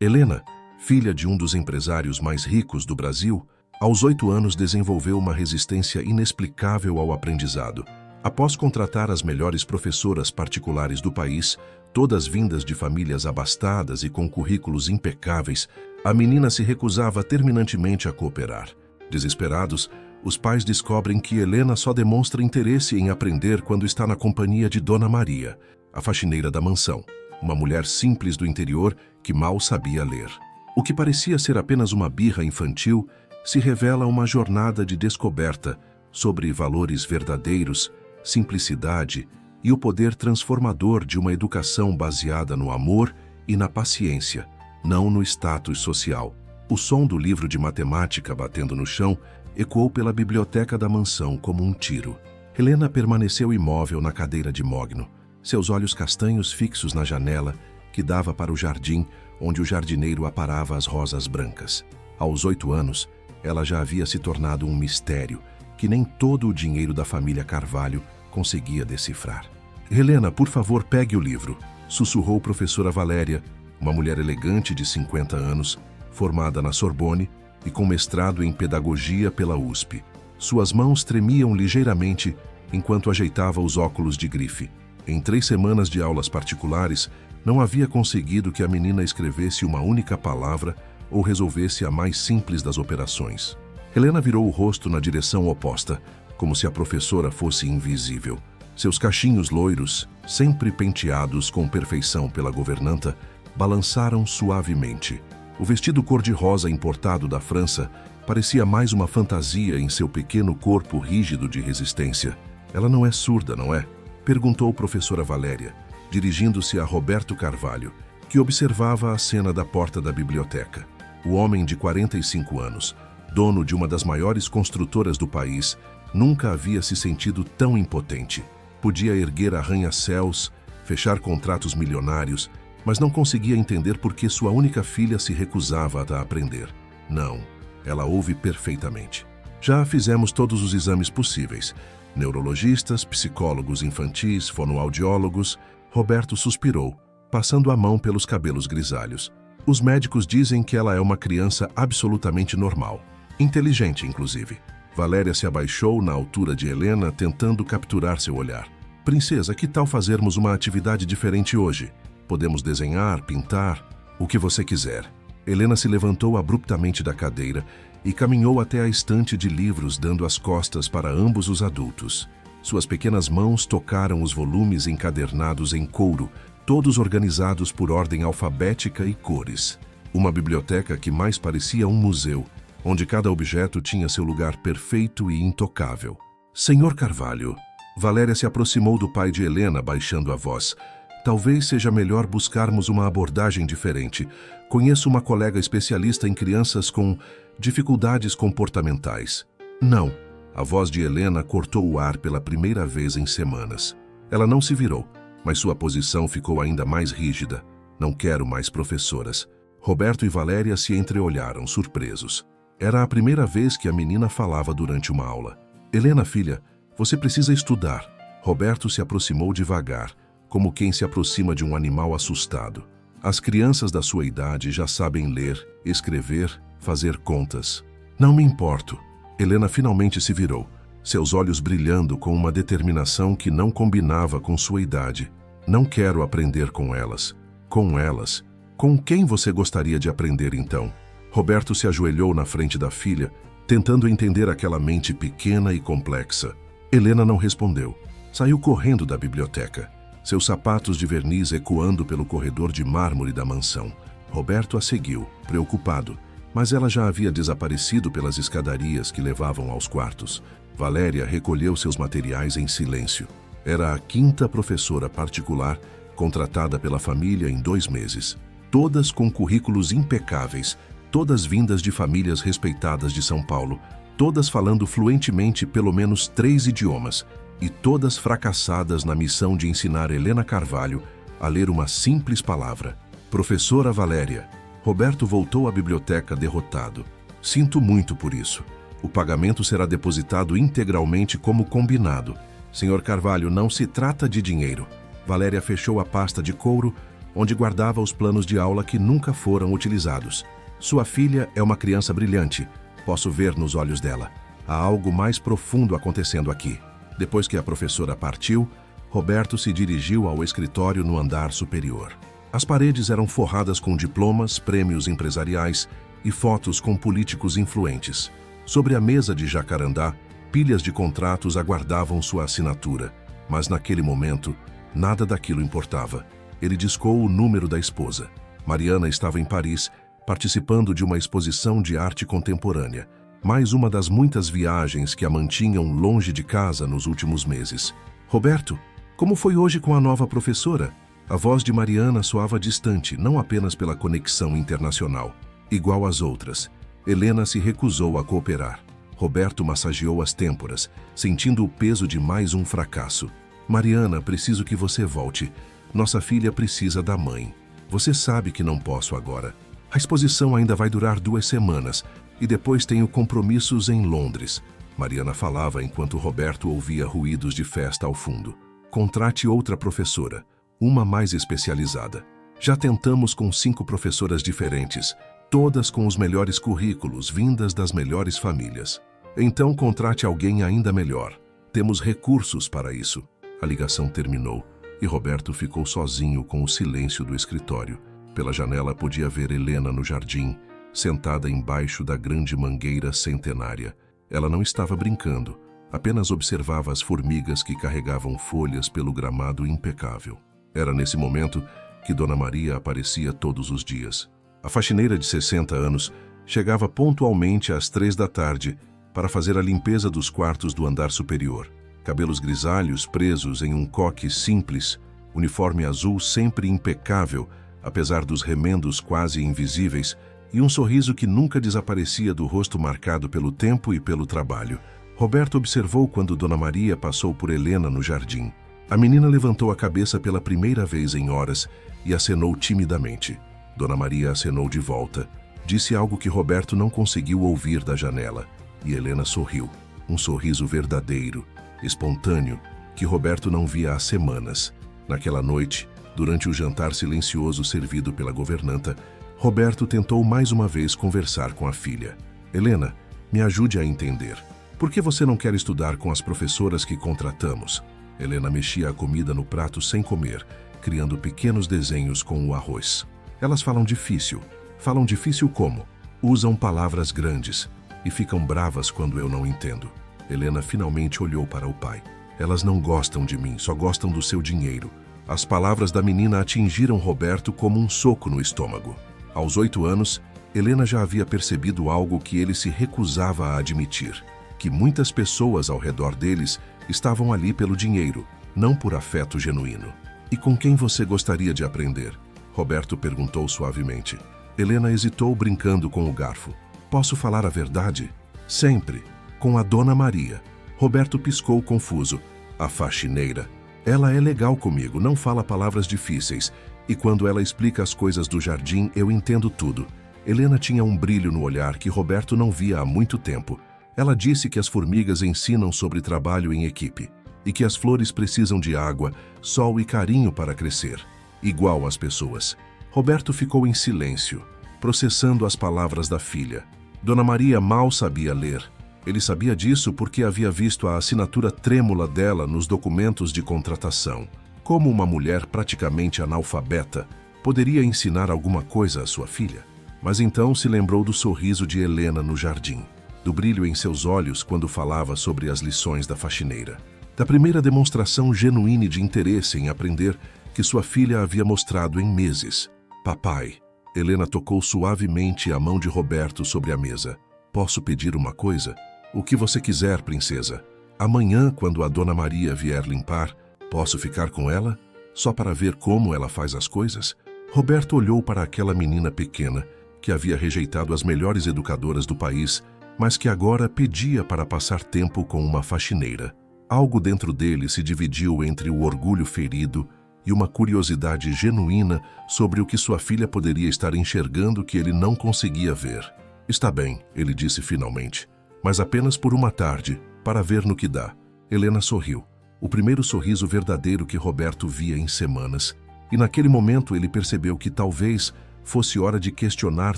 Helena, filha de um dos empresários mais ricos do Brasil, aos 8 anos desenvolveu uma resistência inexplicável ao aprendizado. Após contratar as melhores professoras particulares do país, todas vindas de famílias abastadas e com currículos impecáveis, a menina se recusava terminantemente a cooperar. Desesperados, os pais descobrem que Helena só demonstra interesse em aprender quando está na companhia de Dona Maria, a faxineira da mansão, uma mulher simples do interior que mal sabia ler. O que parecia ser apenas uma birra infantil se revela uma jornada de descoberta sobre valores verdadeiros, simplicidade e o poder transformador de uma educação baseada no amor e na paciência, não no status social. O som do livro de matemática batendo no chão ecoou pela biblioteca da mansão como um tiro. Helena permaneceu imóvel na cadeira de mogno, seus olhos castanhos fixos na janela que dava para o jardim onde o jardineiro aparava as rosas brancas. Aos 8 anos, ela já havia se tornado um mistério que nem todo o dinheiro da família Carvalho conseguia decifrar. "Helena, por favor, pegue o livro", sussurrou professora Valéria, uma mulher elegante de 50 anos, formada na Sorbonne e com mestrado em pedagogia pela USP. Suas mãos tremiam ligeiramente enquanto ajeitava os óculos de grife. Em 3 semanas de aulas particulares, não havia conseguido que a menina escrevesse uma única palavra ou resolvesse a mais simples das operações. Helena virou o rosto na direção oposta, como se a professora fosse invisível. Seus cachinhos loiros, sempre penteados com perfeição pela governanta, balançaram suavemente. O vestido cor-de-rosa importado da França parecia mais uma fantasia em seu pequeno corpo rígido de resistência. "Ela não é surda, não é?", perguntou professora Valéria, dirigindo-se a Roberto Carvalho, que observava a cena da porta da biblioteca. O homem de 45 anos, dono de uma das maiores construtoras do país, nunca havia se sentido tão impotente. Podia erguer arranha-céus, fechar contratos milionários, mas não conseguia entender por que sua única filha se recusava a aprender. Não, ela ouve perfeitamente. "Já fizemos todos os exames possíveis. Neurologistas, psicólogos infantis, fonoaudiólogos." Roberto suspirou, passando a mão pelos cabelos grisalhos. "Os médicos dizem que ela é uma criança absolutamente normal. Inteligente, inclusive." Valéria se abaixou na altura de Helena, tentando capturar seu olhar. "Princesa, que tal fazermos uma atividade diferente hoje? Podemos desenhar, pintar, o que você quiser." Helena se levantou abruptamente da cadeira e caminhou até a estante de livros, dando as costas para ambos os adultos. Suas pequenas mãos tocaram os volumes encadernados em couro, todos organizados por ordem alfabética e cores. Uma biblioteca que mais parecia um museu, onde cada objeto tinha seu lugar perfeito e intocável. "Senhor Carvalho." Valéria se aproximou do pai de Helena, baixando a voz. "Talvez seja melhor buscarmos uma abordagem diferente. Conheço uma colega especialista em crianças com dificuldades comportamentais." "Não." A voz de Helena cortou o ar pela primeira vez em semanas. Ela não se virou, mas sua posição ficou ainda mais rígida. "Não quero mais professoras." Roberto e Valéria se entreolharam, surpresos. Era a primeira vez que a menina falava durante uma aula. "Helena, filha, você precisa estudar." Roberto se aproximou devagar, como quem se aproxima de um animal assustado. "As crianças da sua idade já sabem ler, escrever, fazer contas." "Não me importo." Helena finalmente se virou, seus olhos brilhando com uma determinação que não combinava com sua idade. "Não quero aprender com elas." "Com elas? Com quem você gostaria de aprender então?" Roberto se ajoelhou na frente da filha, tentando entender aquela mente pequena e complexa. Helena não respondeu. Saiu correndo da biblioteca, seus sapatos de verniz ecoando pelo corredor de mármore da mansão. Roberto a seguiu, preocupado, mas ela já havia desaparecido pelas escadarias que levavam aos quartos. Valéria recolheu seus materiais em silêncio. Era a 5ª professora particular contratada pela família em 2 meses. Todas com currículos impecáveis, todas vindas de famílias respeitadas de São Paulo, todas falando fluentemente pelo menos 3 idiomas, e todas fracassadas na missão de ensinar Helena Carvalho a ler uma simples palavra. "Professora Valéria." Roberto voltou à biblioteca derrotado. "Sinto muito por isso. O pagamento será depositado integralmente como combinado. Senhor Carvalho, não se trata de dinheiro." Valéria fechou a pasta de couro, onde guardava os planos de aula que nunca foram utilizados. Sua filha é uma criança brilhante. Posso ver nos olhos dela. Há algo mais profundo acontecendo aqui. Depois que a professora partiu, Roberto se dirigiu ao escritório no andar superior. As paredes eram forradas com diplomas, prêmios empresariais e fotos com políticos influentes. Sobre a mesa de jacarandá, pilhas de contratos aguardavam sua assinatura. Mas naquele momento, nada daquilo importava. Ele discou o número da esposa. Mariana estava em Paris, participando de uma exposição de arte contemporânea. Mais uma das muitas viagens que a mantinham longe de casa nos últimos meses. Roberto, como foi hoje com a nova professora? A voz de Mariana soava distante, não apenas pela conexão internacional. Igual às outras, Helena se recusou a cooperar. Roberto massageou as têmporas, sentindo o peso de mais um fracasso. Mariana, preciso que você volte. Nossa filha precisa da mãe. Você sabe que não posso agora. A exposição ainda vai durar 2 semanas e depois tenho compromissos em Londres. Mariana falava enquanto Roberto ouvia ruídos de festa ao fundo. Contrate outra professora, uma mais especializada. Já tentamos com 5 professoras diferentes, todas com os melhores currículos, vindas das melhores famílias. Então contrate alguém ainda melhor. Temos recursos para isso. A ligação terminou e Roberto ficou sozinho com o silêncio do escritório. Pela janela podia ver Helena no jardim, sentada embaixo da grande mangueira centenária. Ela não estava brincando, apenas observava as formigas que carregavam folhas pelo gramado impecável. Era nesse momento que Dona Maria aparecia todos os dias. A faxineira de 60 anos chegava pontualmente às 3 da tarde para fazer a limpeza dos quartos do andar superior. Cabelos grisalhos presos em um coque simples, uniforme azul sempre impecável, apesar dos remendos quase invisíveis, e um sorriso que nunca desaparecia do rosto marcado pelo tempo e pelo trabalho. Roberto observou quando Dona Maria passou por Helena no jardim. A menina levantou a cabeça pela primeira vez em horas e acenou timidamente. Dona Maria acenou de volta. Disse algo que Roberto não conseguiu ouvir da janela, e Helena sorriu. Um sorriso verdadeiro, espontâneo, que Roberto não via há semanas. Naquela noite, durante o jantar silencioso servido pela governanta, Roberto tentou mais uma vez conversar com a filha. Helena, me ajude a entender. Por que você não quer estudar com as professoras que contratamos? Helena mexia a comida no prato sem comer, criando pequenos desenhos com o arroz. Elas falam difícil. Falam difícil como? Usam palavras grandes e ficam bravas quando eu não entendo. Helena finalmente olhou para o pai. Elas não gostam de mim, só gostam do seu dinheiro. As palavras da menina atingiram Roberto como um soco no estômago. Aos 8 anos, Helena já havia percebido algo que ele se recusava a admitir, que muitas pessoas ao redor deles estavam ali pelo dinheiro, não por afeto genuíno. E com quem você gostaria de aprender? Roberto perguntou suavemente. Helena hesitou, brincando com o garfo. Posso falar a verdade? Sempre. Com a Dona Maria. Roberto piscou confuso. A faxineira. Ela é legal comigo, não fala palavras difíceis. E quando ela explica as coisas do jardim, eu entendo tudo. Helena tinha um brilho no olhar que Roberto não via há muito tempo. Ela disse que as formigas ensinam sobre trabalho em equipe e que as flores precisam de água, sol e carinho para crescer, igual às pessoas. Roberto ficou em silêncio, processando as palavras da filha. Dona Maria mal sabia ler. Ele sabia disso porque havia visto a assinatura trêmula dela nos documentos de contratação. Como uma mulher praticamente analfabeta poderia ensinar alguma coisa à sua filha? Mas então se lembrou do sorriso de Helena no jardim, do brilho em seus olhos quando falava sobre as lições da faxineira, da primeira demonstração genuína de interesse em aprender que sua filha havia mostrado em meses. Papai. Helena tocou suavemente a mão de Roberto sobre a mesa. Posso pedir uma coisa? O que você quiser, princesa. Amanhã, quando a Dona Maria vier limpar, posso ficar com ela? Só para ver como ela faz as coisas? Roberto olhou para aquela menina pequena, que havia rejeitado as melhores educadoras do país, mas que agora pedia para passar tempo com uma faxineira. Algo dentro dele se dividiu entre o orgulho ferido e uma curiosidade genuína sobre o que sua filha poderia estar enxergando que ele não conseguia ver. Está bem, ele disse finalmente, mas apenas por uma tarde, para ver no que dá. Helena sorriu, o primeiro sorriso verdadeiro que Roberto via em semanas, E naquele momento ele percebeu que talvez fosse hora de questionar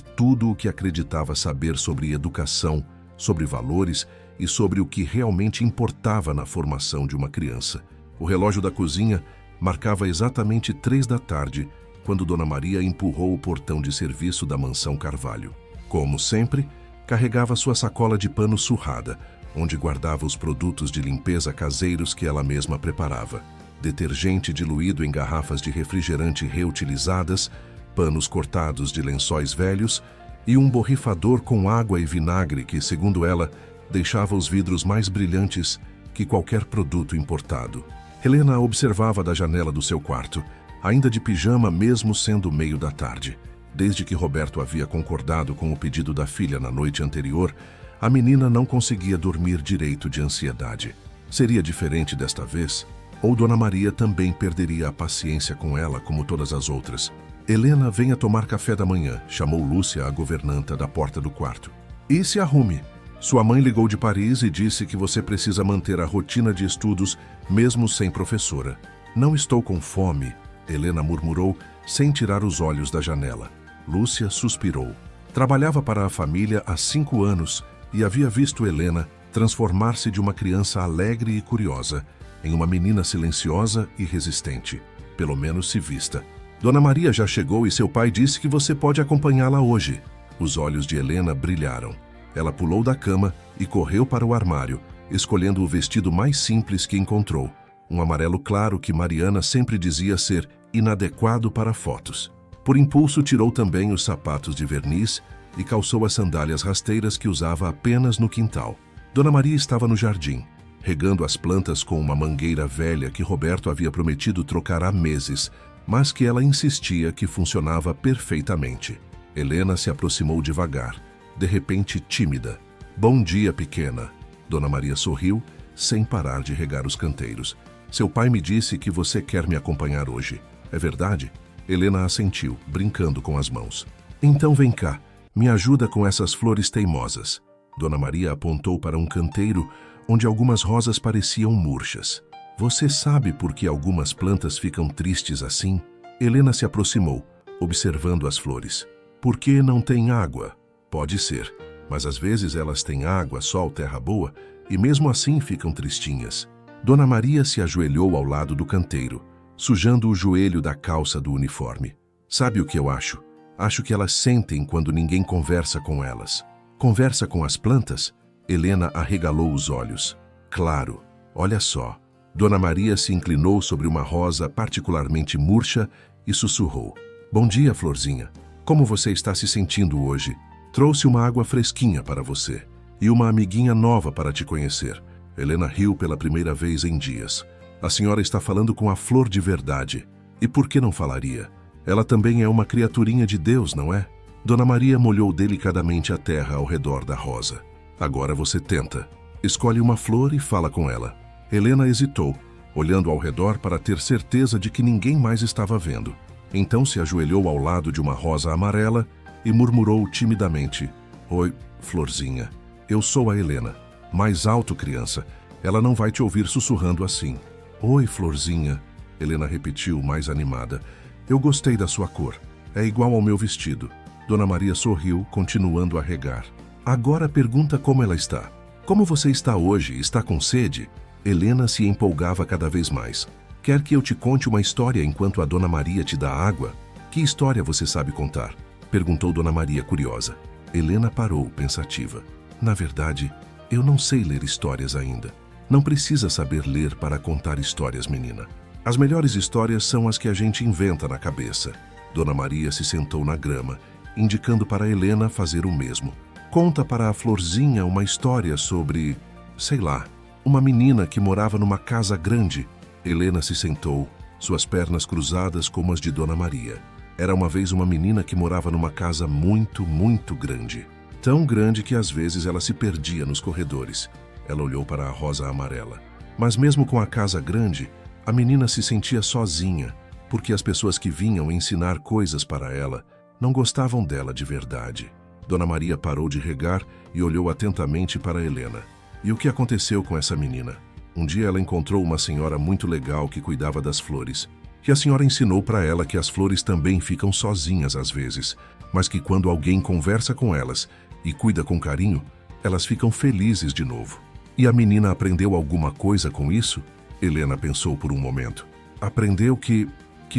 tudo o que acreditava saber sobre educação, sobre valores e sobre o que realmente importava na formação de uma criança. O relógio da cozinha marcava exatamente 3 da tarde, quando Dona Maria empurrou o portão de serviço da mansão Carvalho. Como sempre, carregava sua sacola de pano surrada, onde guardava os produtos de limpeza caseiros que ela mesma preparava. Detergente diluído em garrafas de refrigerante reutilizadas, panos cortados de lençóis velhos e um borrifador com água e vinagre que, segundo ela, deixava os vidros mais brilhantes que qualquer produto importado. Helena observava da janela do seu quarto, ainda de pijama mesmo sendo meio da tarde. Desde que Roberto havia concordado com o pedido da filha na noite anterior, a menina não conseguia dormir direito de ansiedade. Seria diferente desta vez? Ou Dona Maria também perderia a paciência com ela como todas as outras? Helena, venha tomar café da manhã, chamou Lúcia, a governanta, da porta do quarto. E se arrume. Sua mãe ligou de Paris e disse que você precisa manter a rotina de estudos mesmo sem professora. Não estou com fome, Helena murmurou, sem tirar os olhos da janela. Lúcia suspirou. Trabalhava para a família há 5 anos e havia visto Helena transformar-se de uma criança alegre e curiosa em uma menina silenciosa e resistente, pelo menos se vista. Dona Maria já chegou e seu pai disse que você pode acompanhá-la hoje. Os olhos de Helena brilharam. Ela pulou da cama e correu para o armário, escolhendo o vestido mais simples que encontrou, um amarelo claro que Mariana sempre dizia ser inadequado para fotos. Por impulso, tirou também os sapatos de verniz e calçou as sandálias rasteiras que usava apenas no quintal. Dona Maria estava no jardim, regando as plantas com uma mangueira velha que Roberto havia prometido trocar há meses, mas que ela insistia que funcionava perfeitamente. Helena se aproximou devagar, de repente tímida. Bom dia, pequena. Dona Maria sorriu, sem parar de regar os canteiros. Seu pai me disse que você quer me acompanhar hoje. É verdade? Helena assentiu, brincando com as mãos. Então vem cá, me ajuda com essas flores teimosas. Dona Maria apontou para um canteiro onde algumas rosas pareciam murchas. Você sabe por que algumas plantas ficam tristes assim? Helena se aproximou, observando as flores. Por que não tem água? Pode ser, mas às vezes elas têm água, sol, terra boa, e mesmo assim ficam tristinhas. Dona Maria se ajoelhou ao lado do canteiro, sujando o joelho da calça do uniforme. Sabe o que eu acho? Acho que elas sentem quando ninguém conversa com elas. Conversa com as plantas? Helena arregalou os olhos. Claro, olha só. Dona Maria se inclinou sobre uma rosa particularmente murcha e sussurrou. Bom dia, florzinha. Como você está se sentindo hoje? Trouxe uma água fresquinha para você e uma amiguinha nova para te conhecer. Helena riu pela primeira vez em dias. A senhora está falando com a flor de verdade. E por que não falaria? Ela também é uma criaturinha de Deus, não é? Dona Maria molhou delicadamente a terra ao redor da rosa. Agora você tenta. Escolhe uma flor e fala com ela. Helena hesitou, olhando ao redor para ter certeza de que ninguém mais estava vendo. Então se ajoelhou ao lado de uma rosa amarela e murmurou timidamente. Oi, florzinha. Eu sou a Helena. Mais alto, criança. Ela não vai te ouvir sussurrando assim. Oi, florzinha. Helena repetiu, mais animada. Eu gostei da sua cor. É igual ao meu vestido. Dona Maria sorriu, continuando a regar. Agora pergunta como ela está. Como você está hoje? Está com sede? Helena se empolgava cada vez mais. Quer que eu te conte uma história enquanto a Dona Maria te dá água? Que história você sabe contar? Perguntou Dona Maria, curiosa. Helena parou, pensativa. Na verdade, eu não sei ler histórias ainda. Não precisa saber ler para contar histórias, menina. As melhores histórias são as que a gente inventa na cabeça. Dona Maria se sentou na grama, indicando para Helena fazer o mesmo. Conta para a florzinha uma história sobre, sei lá, uma menina que morava numa casa grande. Helena se sentou, suas pernas cruzadas como as de Dona Maria. Era uma vez uma menina que morava numa casa muito, muito grande. Tão grande que às vezes ela se perdia nos corredores. Ela olhou para a rosa amarela. Mas mesmo com a casa grande, a menina se sentia sozinha, porque as pessoas que vinham ensinar coisas para ela não gostavam dela de verdade. Dona Maria parou de regar e olhou atentamente para Helena. E o que aconteceu com essa menina? Um dia ela encontrou uma senhora muito legal que cuidava das flores. que a senhora ensinou para ela que as flores também ficam sozinhas às vezes, mas que quando alguém conversa com elas e cuida com carinho, elas ficam felizes de novo. E a menina aprendeu alguma coisa com isso? Helena pensou por um momento. Aprendeu que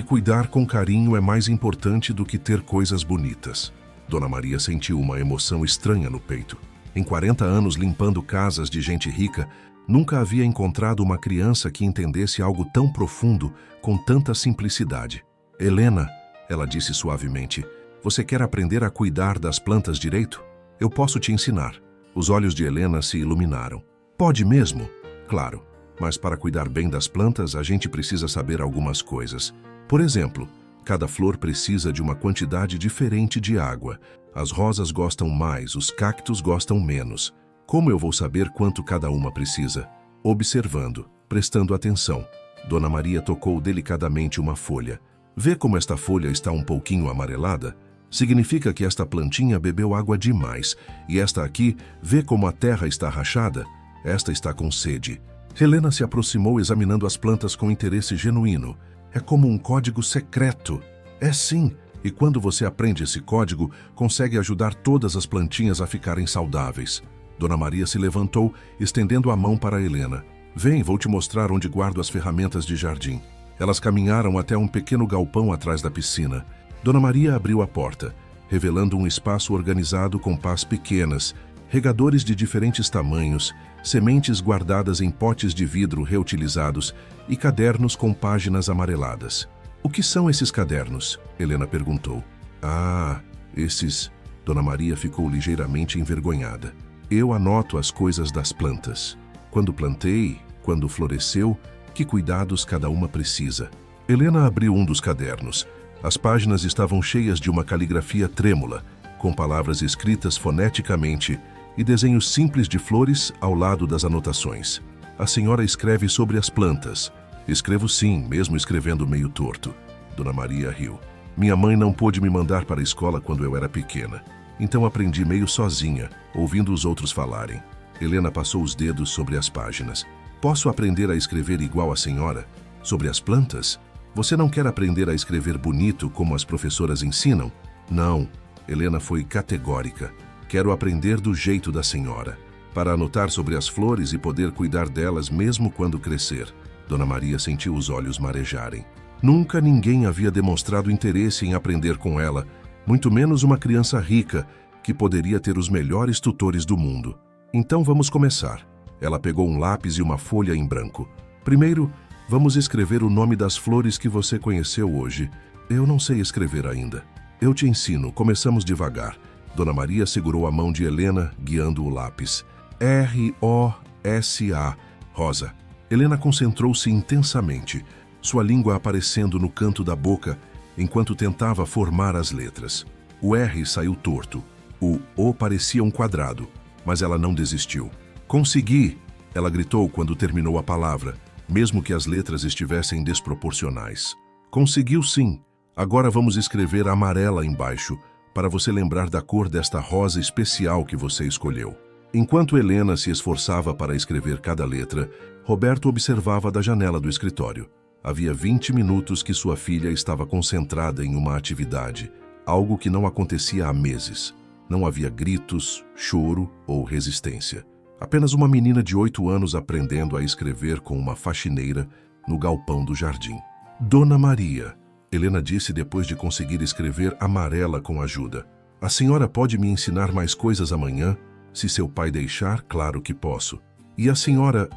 cuidar com carinho é mais importante do que ter coisas bonitas. Dona Maria sentiu uma emoção estranha no peito. Em 40 anos limpando casas de gente rica, nunca havia encontrado uma criança que entendesse algo tão profundo com tanta simplicidade. Helena, ela disse suavemente, você quer aprender a cuidar das plantas direito? Eu posso te ensinar. Os olhos de Helena se iluminaram. Pode mesmo? Claro, mas para cuidar bem das plantas, a gente precisa saber algumas coisas. Por exemplo, cada flor precisa de uma quantidade diferente de água. As rosas gostam mais, os cactos gostam menos. Como eu vou saber quanto cada uma precisa? Observando, prestando atenção. Dona Maria tocou delicadamente uma folha. Vê como esta folha está um pouquinho amarelada? Significa que esta plantinha bebeu água demais. E esta aqui, vê como a terra está rachada? Esta está com sede. Helena se aproximou examinando as plantas com interesse genuíno. É como um código secreto. É sim. E quando você aprende esse código, consegue ajudar todas as plantinhas a ficarem saudáveis. Dona Maria se levantou, estendendo a mão para Helena. Vem, vou te mostrar onde guardo as ferramentas de jardim. Elas caminharam até um pequeno galpão atrás da piscina. Dona Maria abriu a porta, revelando um espaço organizado com pás pequenas, regadores de diferentes tamanhos, sementes guardadas em potes de vidro reutilizados e cadernos com páginas amareladas. O que são esses cadernos? Helena perguntou. Ah, esses... Dona Maria ficou ligeiramente envergonhada. Eu anoto as coisas das plantas. Quando plantei, quando floresceu, que cuidados cada uma precisa. Helena abriu um dos cadernos. As páginas estavam cheias de uma caligrafia trêmula, com palavras escritas foneticamente e desenhos simples de flores ao lado das anotações. A senhora escreve sobre as plantas. Escrevo sim, mesmo escrevendo meio torto. Dona Maria riu. Minha mãe não pôde me mandar para a escola quando eu era pequena. Então aprendi meio sozinha, ouvindo os outros falarem. Helena passou os dedos sobre as páginas. Posso aprender a escrever igual a senhora? Sobre as plantas? Você não quer aprender a escrever bonito como as professoras ensinam? Não. Helena foi categórica. Quero aprender do jeito da senhora, para anotar sobre as flores e poder cuidar delas mesmo quando crescer. Dona Maria sentiu os olhos marejarem. Nunca ninguém havia demonstrado interesse em aprender com ela, muito menos uma criança rica, que poderia ter os melhores tutores do mundo. Então vamos começar. Ela pegou um lápis e uma folha em branco. Primeiro, vamos escrever o nome das flores que você conheceu hoje. Eu não sei escrever ainda. Eu te ensino, começamos devagar. Dona Maria segurou a mão de Helena, guiando o lápis. R-O-S-A, Rosa. Helena concentrou-se intensamente, sua língua aparecendo no canto da boca, enquanto tentava formar as letras. O R saiu torto. O O parecia um quadrado, mas ela não desistiu. Consegui! Ela gritou quando terminou a palavra, mesmo que as letras estivessem desproporcionais. Conseguiu sim! Agora vamos escrever amarela embaixo, para você lembrar da cor desta rosa especial que você escolheu. Enquanto Helena se esforçava para escrever cada letra, Roberto observava da janela do escritório. Havia 20 minutos que sua filha estava concentrada em uma atividade, algo que não acontecia há meses. Não havia gritos, choro ou resistência. Apenas uma menina de 8 anos aprendendo a escrever com uma faxineira no galpão do jardim. Dona Maria, Helena disse depois de conseguir escrever amarela com ajuda. A senhora pode me ensinar mais coisas amanhã? Se seu pai deixar, claro que posso. E a senhora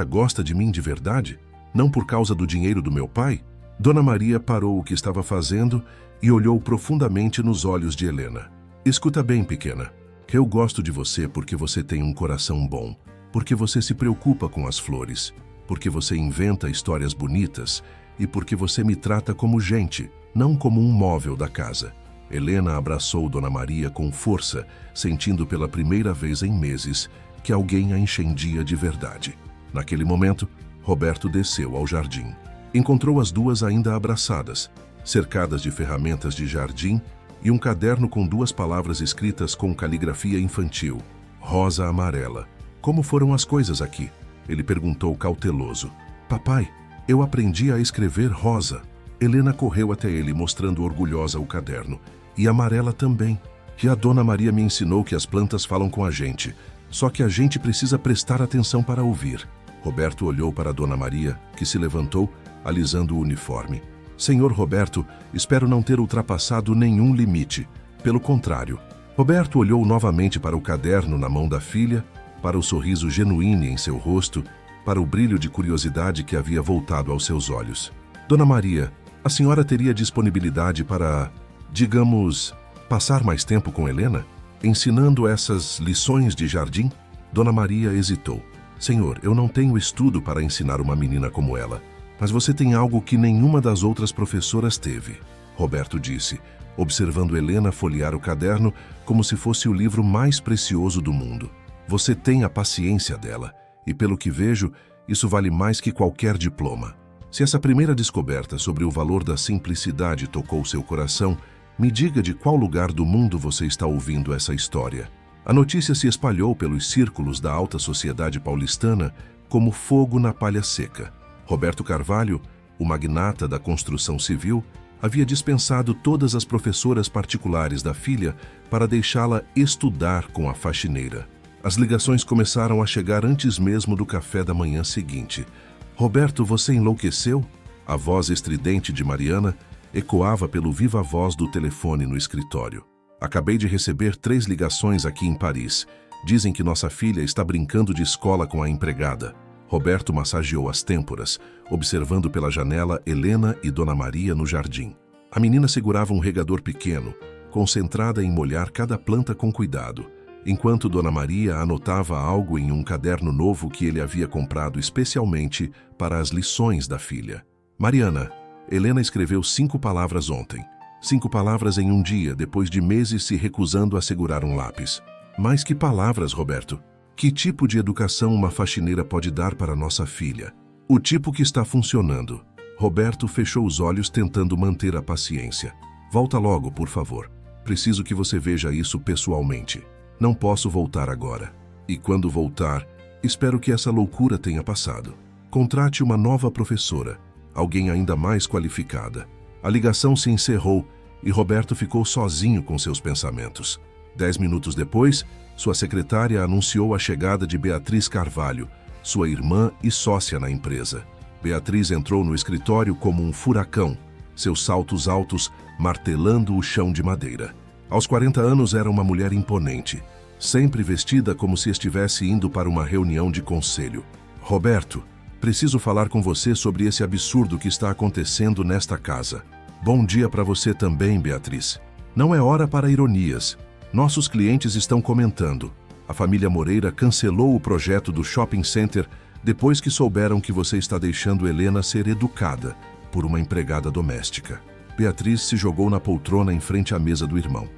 gosta de mim de verdade? Não por causa do dinheiro do meu pai? Dona Maria parou o que estava fazendo e olhou profundamente nos olhos de Helena. Escuta bem, pequena. Eu gosto de você porque você tem um coração bom, porque você se preocupa com as flores, porque você inventa histórias bonitas e porque você me trata como gente, não como um móvel da casa. Helena abraçou Dona Maria com força, sentindo pela primeira vez em meses que alguém a entendia de verdade. Naquele momento, Roberto desceu ao jardim. Encontrou as duas ainda abraçadas, cercadas de ferramentas de jardim e um caderno com 2 palavras escritas com caligrafia infantil. Rosa amarela. Como foram as coisas aqui? Ele perguntou cauteloso. Papai, Eu aprendi a escrever rosa. Helena correu até ele, mostrando orgulhosa o caderno. E amarela também. E a Dona Maria me ensinou que as plantas falam com a gente. Só que a gente precisa prestar atenção para ouvir. Roberto olhou para a Dona Maria, que se levantou, alisando o uniforme. Senhor Roberto, espero não ter ultrapassado nenhum limite. Pelo contrário. Roberto olhou novamente para o caderno na mão da filha, para o sorriso genuíno em seu rosto, para o brilho de curiosidade que havia voltado aos seus olhos. Dona Maria, a senhora teria disponibilidade para, digamos, passar mais tempo com Helena, ensinando essas lições de jardim? Dona Maria hesitou. Senhor, eu não tenho estudo para ensinar uma menina como ela, mas você tem algo que nenhuma das outras professoras teve. Roberto disse, observando Helena folhear o caderno como se fosse o livro mais precioso do mundo. Você tem a paciência dela, e pelo que vejo, isso vale mais que qualquer diploma. Se essa primeira descoberta sobre o valor da simplicidade tocou seu coração, me diga de qual lugar do mundo você está ouvindo essa história. A notícia se espalhou pelos círculos da alta sociedade paulistana como fogo na palha seca. Roberto Carvalho, o magnata da construção civil, havia dispensado todas as professoras particulares da filha para deixá-la estudar com a faxineira. As ligações começaram a chegar antes mesmo do café da manhã seguinte. Roberto, você enlouqueceu? A voz estridente de Mariana ecoava pelo viva voz do telefone no escritório. Acabei de receber 3 ligações aqui em Paris. Dizem que nossa filha está brincando de escola com a empregada. Roberto massageou as têmporas, observando pela janela Helena e Dona Maria no jardim. A menina segurava um regador pequeno, concentrada em molhar cada planta com cuidado, enquanto Dona Maria anotava algo em um caderno novo que ele havia comprado especialmente para as lições da filha. Mariana, Helena escreveu 5 palavras ontem. 5 palavras em um dia, depois de meses se recusando a segurar um lápis. Mas que palavras, Roberto? Que tipo de educação uma faxineira pode dar para nossa filha? O tipo que está funcionando. Roberto fechou os olhos tentando manter a paciência. Volta logo, por favor. Preciso que você veja isso pessoalmente. Não posso voltar agora. E quando voltar, espero que essa loucura tenha passado. Contrate uma nova professora, alguém ainda mais qualificada. A ligação se encerrou e Roberto ficou sozinho com seus pensamentos. 10 minutos depois, sua secretária anunciou a chegada de Beatriz Carvalho, sua irmã e sócia na empresa. Beatriz entrou no escritório como um furacão, seus saltos altos martelando o chão de madeira. Aos 40 anos era uma mulher imponente, sempre vestida como se estivesse indo para uma reunião de conselho. Roberto, preciso falar com você sobre esse absurdo que está acontecendo nesta casa. Bom dia para você também, Beatriz. Não é hora para ironias. Nossos clientes estão comentando. A família Moreira cancelou o projeto do shopping center depois que souberam que você está deixando Helena ser educada por uma empregada doméstica. Beatriz se jogou na poltrona em frente à mesa do irmão.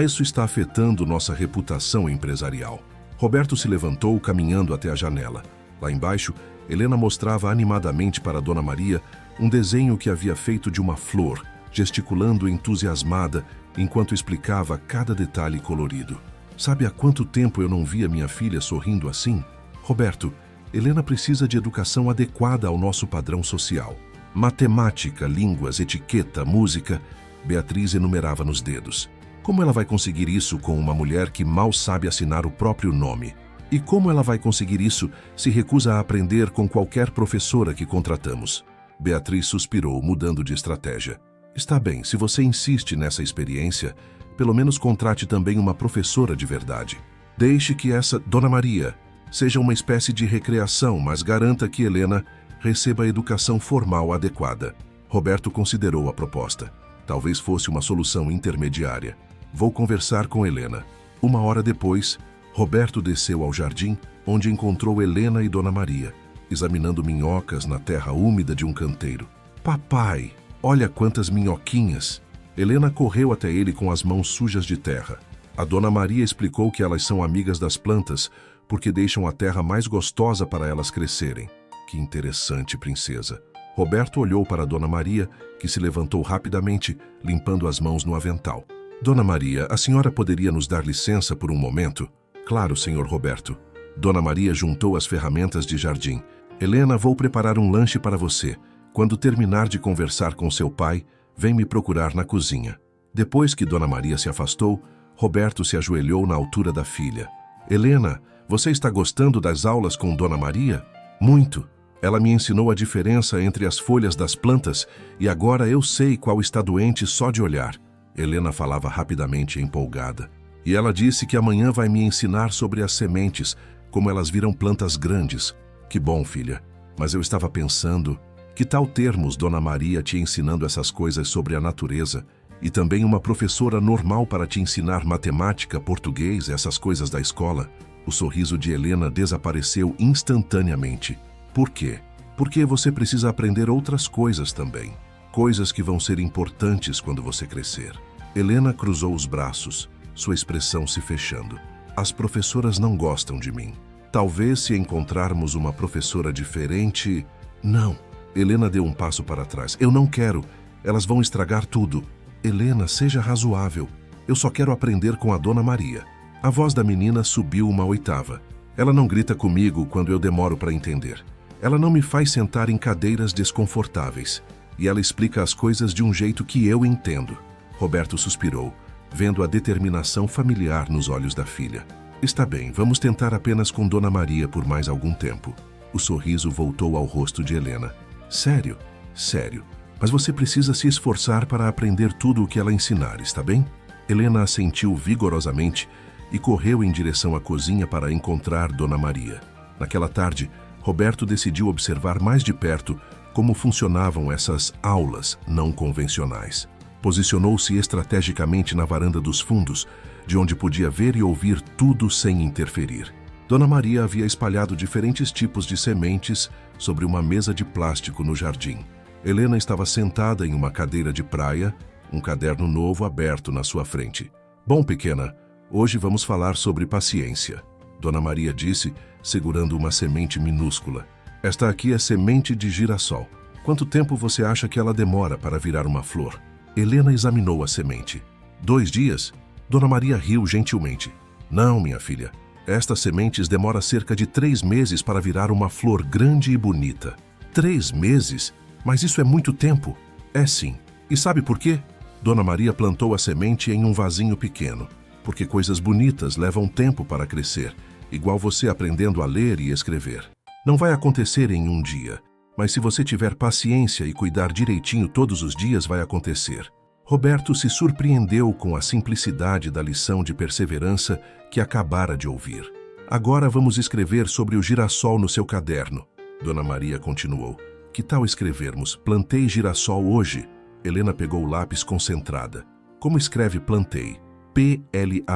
Isso está afetando nossa reputação empresarial. Roberto se levantou, caminhando até a janela. Lá embaixo, Helena mostrava animadamente para Dona Maria um desenho que havia feito de uma flor, gesticulando entusiasmada enquanto explicava cada detalhe colorido. Sabe há quanto tempo eu não via minha filha sorrindo assim? Roberto, Helena precisa de educação adequada ao nosso padrão social. Matemática, línguas, etiqueta, música, Beatriz enumerava nos dedos. Como ela vai conseguir isso com uma mulher que mal sabe assinar o próprio nome? E como ela vai conseguir isso se recusa a aprender com qualquer professora que contratamos? Beatriz suspirou, mudando de estratégia. Está bem, se você insiste nessa experiência, pelo menos contrate também uma professora de verdade. Deixe que essa Dona Maria seja uma espécie de recreação, mas garanta que Helena receba a educação formal adequada. Roberto considerou a proposta. Talvez fosse uma solução intermediária. Vou conversar com Helena. 1 hora depois, Roberto desceu ao jardim, onde encontrou Helena e Dona Maria, examinando minhocas na terra úmida de um canteiro. Papai, olha quantas minhoquinhas! Helena correu até ele com as mãos sujas de terra. A Dona Maria explicou que elas são amigas das plantas porque deixam a terra mais gostosa para elas crescerem. Que interessante, princesa. Roberto olhou para Dona Maria, que se levantou rapidamente, limpando as mãos no avental. Dona Maria, a senhora poderia nos dar licença por um momento? Claro, senhor Roberto. Dona Maria juntou as ferramentas de jardim. Helena, vou preparar um lanche para você. Quando terminar de conversar com seu pai, vem me procurar na cozinha. Depois que Dona Maria se afastou, Roberto se ajoelhou na altura da filha. Helena, você está gostando das aulas com Dona Maria? Muito. Ela me ensinou a diferença entre as folhas das plantas e agora eu sei qual está doente só de olhar. Helena falava rapidamente, empolgada. E ela disse que amanhã vai me ensinar sobre as sementes, como elas viram plantas grandes. Que bom, filha. Mas eu estava pensando, que tal termos Dona Maria te ensinando essas coisas sobre a natureza e também uma professora normal para te ensinar matemática, português, essas coisas da escola? O sorriso de Helena desapareceu instantaneamente. Por quê? Porque você precisa aprender outras coisas também. Coisas que vão ser importantes quando você crescer. Helena cruzou os braços, sua expressão se fechando. As professoras não gostam de mim. Talvez se encontrarmos uma professora diferente... Não. Helena deu um passo para trás. Eu não quero. Elas vão estragar tudo. Helena, seja razoável. Eu só quero aprender com a Dona Maria. A voz da menina subiu uma oitava. Ela não grita comigo quando eu demoro para entender. Ela não me faz sentar em cadeiras desconfortáveis. E ela explica as coisas de um jeito que eu entendo. Roberto suspirou, vendo a determinação familiar nos olhos da filha. Está bem, vamos tentar apenas com Dona Maria por mais algum tempo. O sorriso voltou ao rosto de Helena. Sério? Sério. Mas você precisa se esforçar para aprender tudo o que ela ensinar, está bem? Helena assentiu vigorosamente e correu em direção à cozinha para encontrar Dona Maria. Naquela tarde, Roberto decidiu observar mais de perto como funcionavam essas aulas não convencionais. Posicionou-se estrategicamente na varanda dos fundos, de onde podia ver e ouvir tudo sem interferir. Dona Maria havia espalhado diferentes tipos de sementes sobre uma mesa de plástico no jardim. Helena estava sentada em uma cadeira de praia, um caderno novo aberto na sua frente. Bom, pequena, hoje vamos falar sobre paciência, Dona Maria disse, segurando uma semente minúscula. Esta aqui é semente de girassol. Quanto tempo você acha que ela demora para virar uma flor? Helena examinou a semente. 2 dias? Dona Maria riu gentilmente. Não, minha filha. Estas sementes demoram cerca de 3 meses para virar uma flor grande e bonita. 3 meses? Mas isso é muito tempo. É sim. E sabe por quê? Dona Maria plantou a semente em um vasinho pequeno. Porque coisas bonitas levam tempo para crescer, igual você aprendendo a ler e escrever. Não vai acontecer em um dia, mas se você tiver paciência e cuidar direitinho todos os dias, vai acontecer. Roberto se surpreendeu com a simplicidade da lição de perseverança que acabara de ouvir. Agora vamos escrever sobre o girassol no seu caderno. Dona Maria continuou. Que tal escrevermos plantei girassol hoje? Helena pegou o lápis concentrada. Como escreve plantei? P-L-A-N-T-E-I.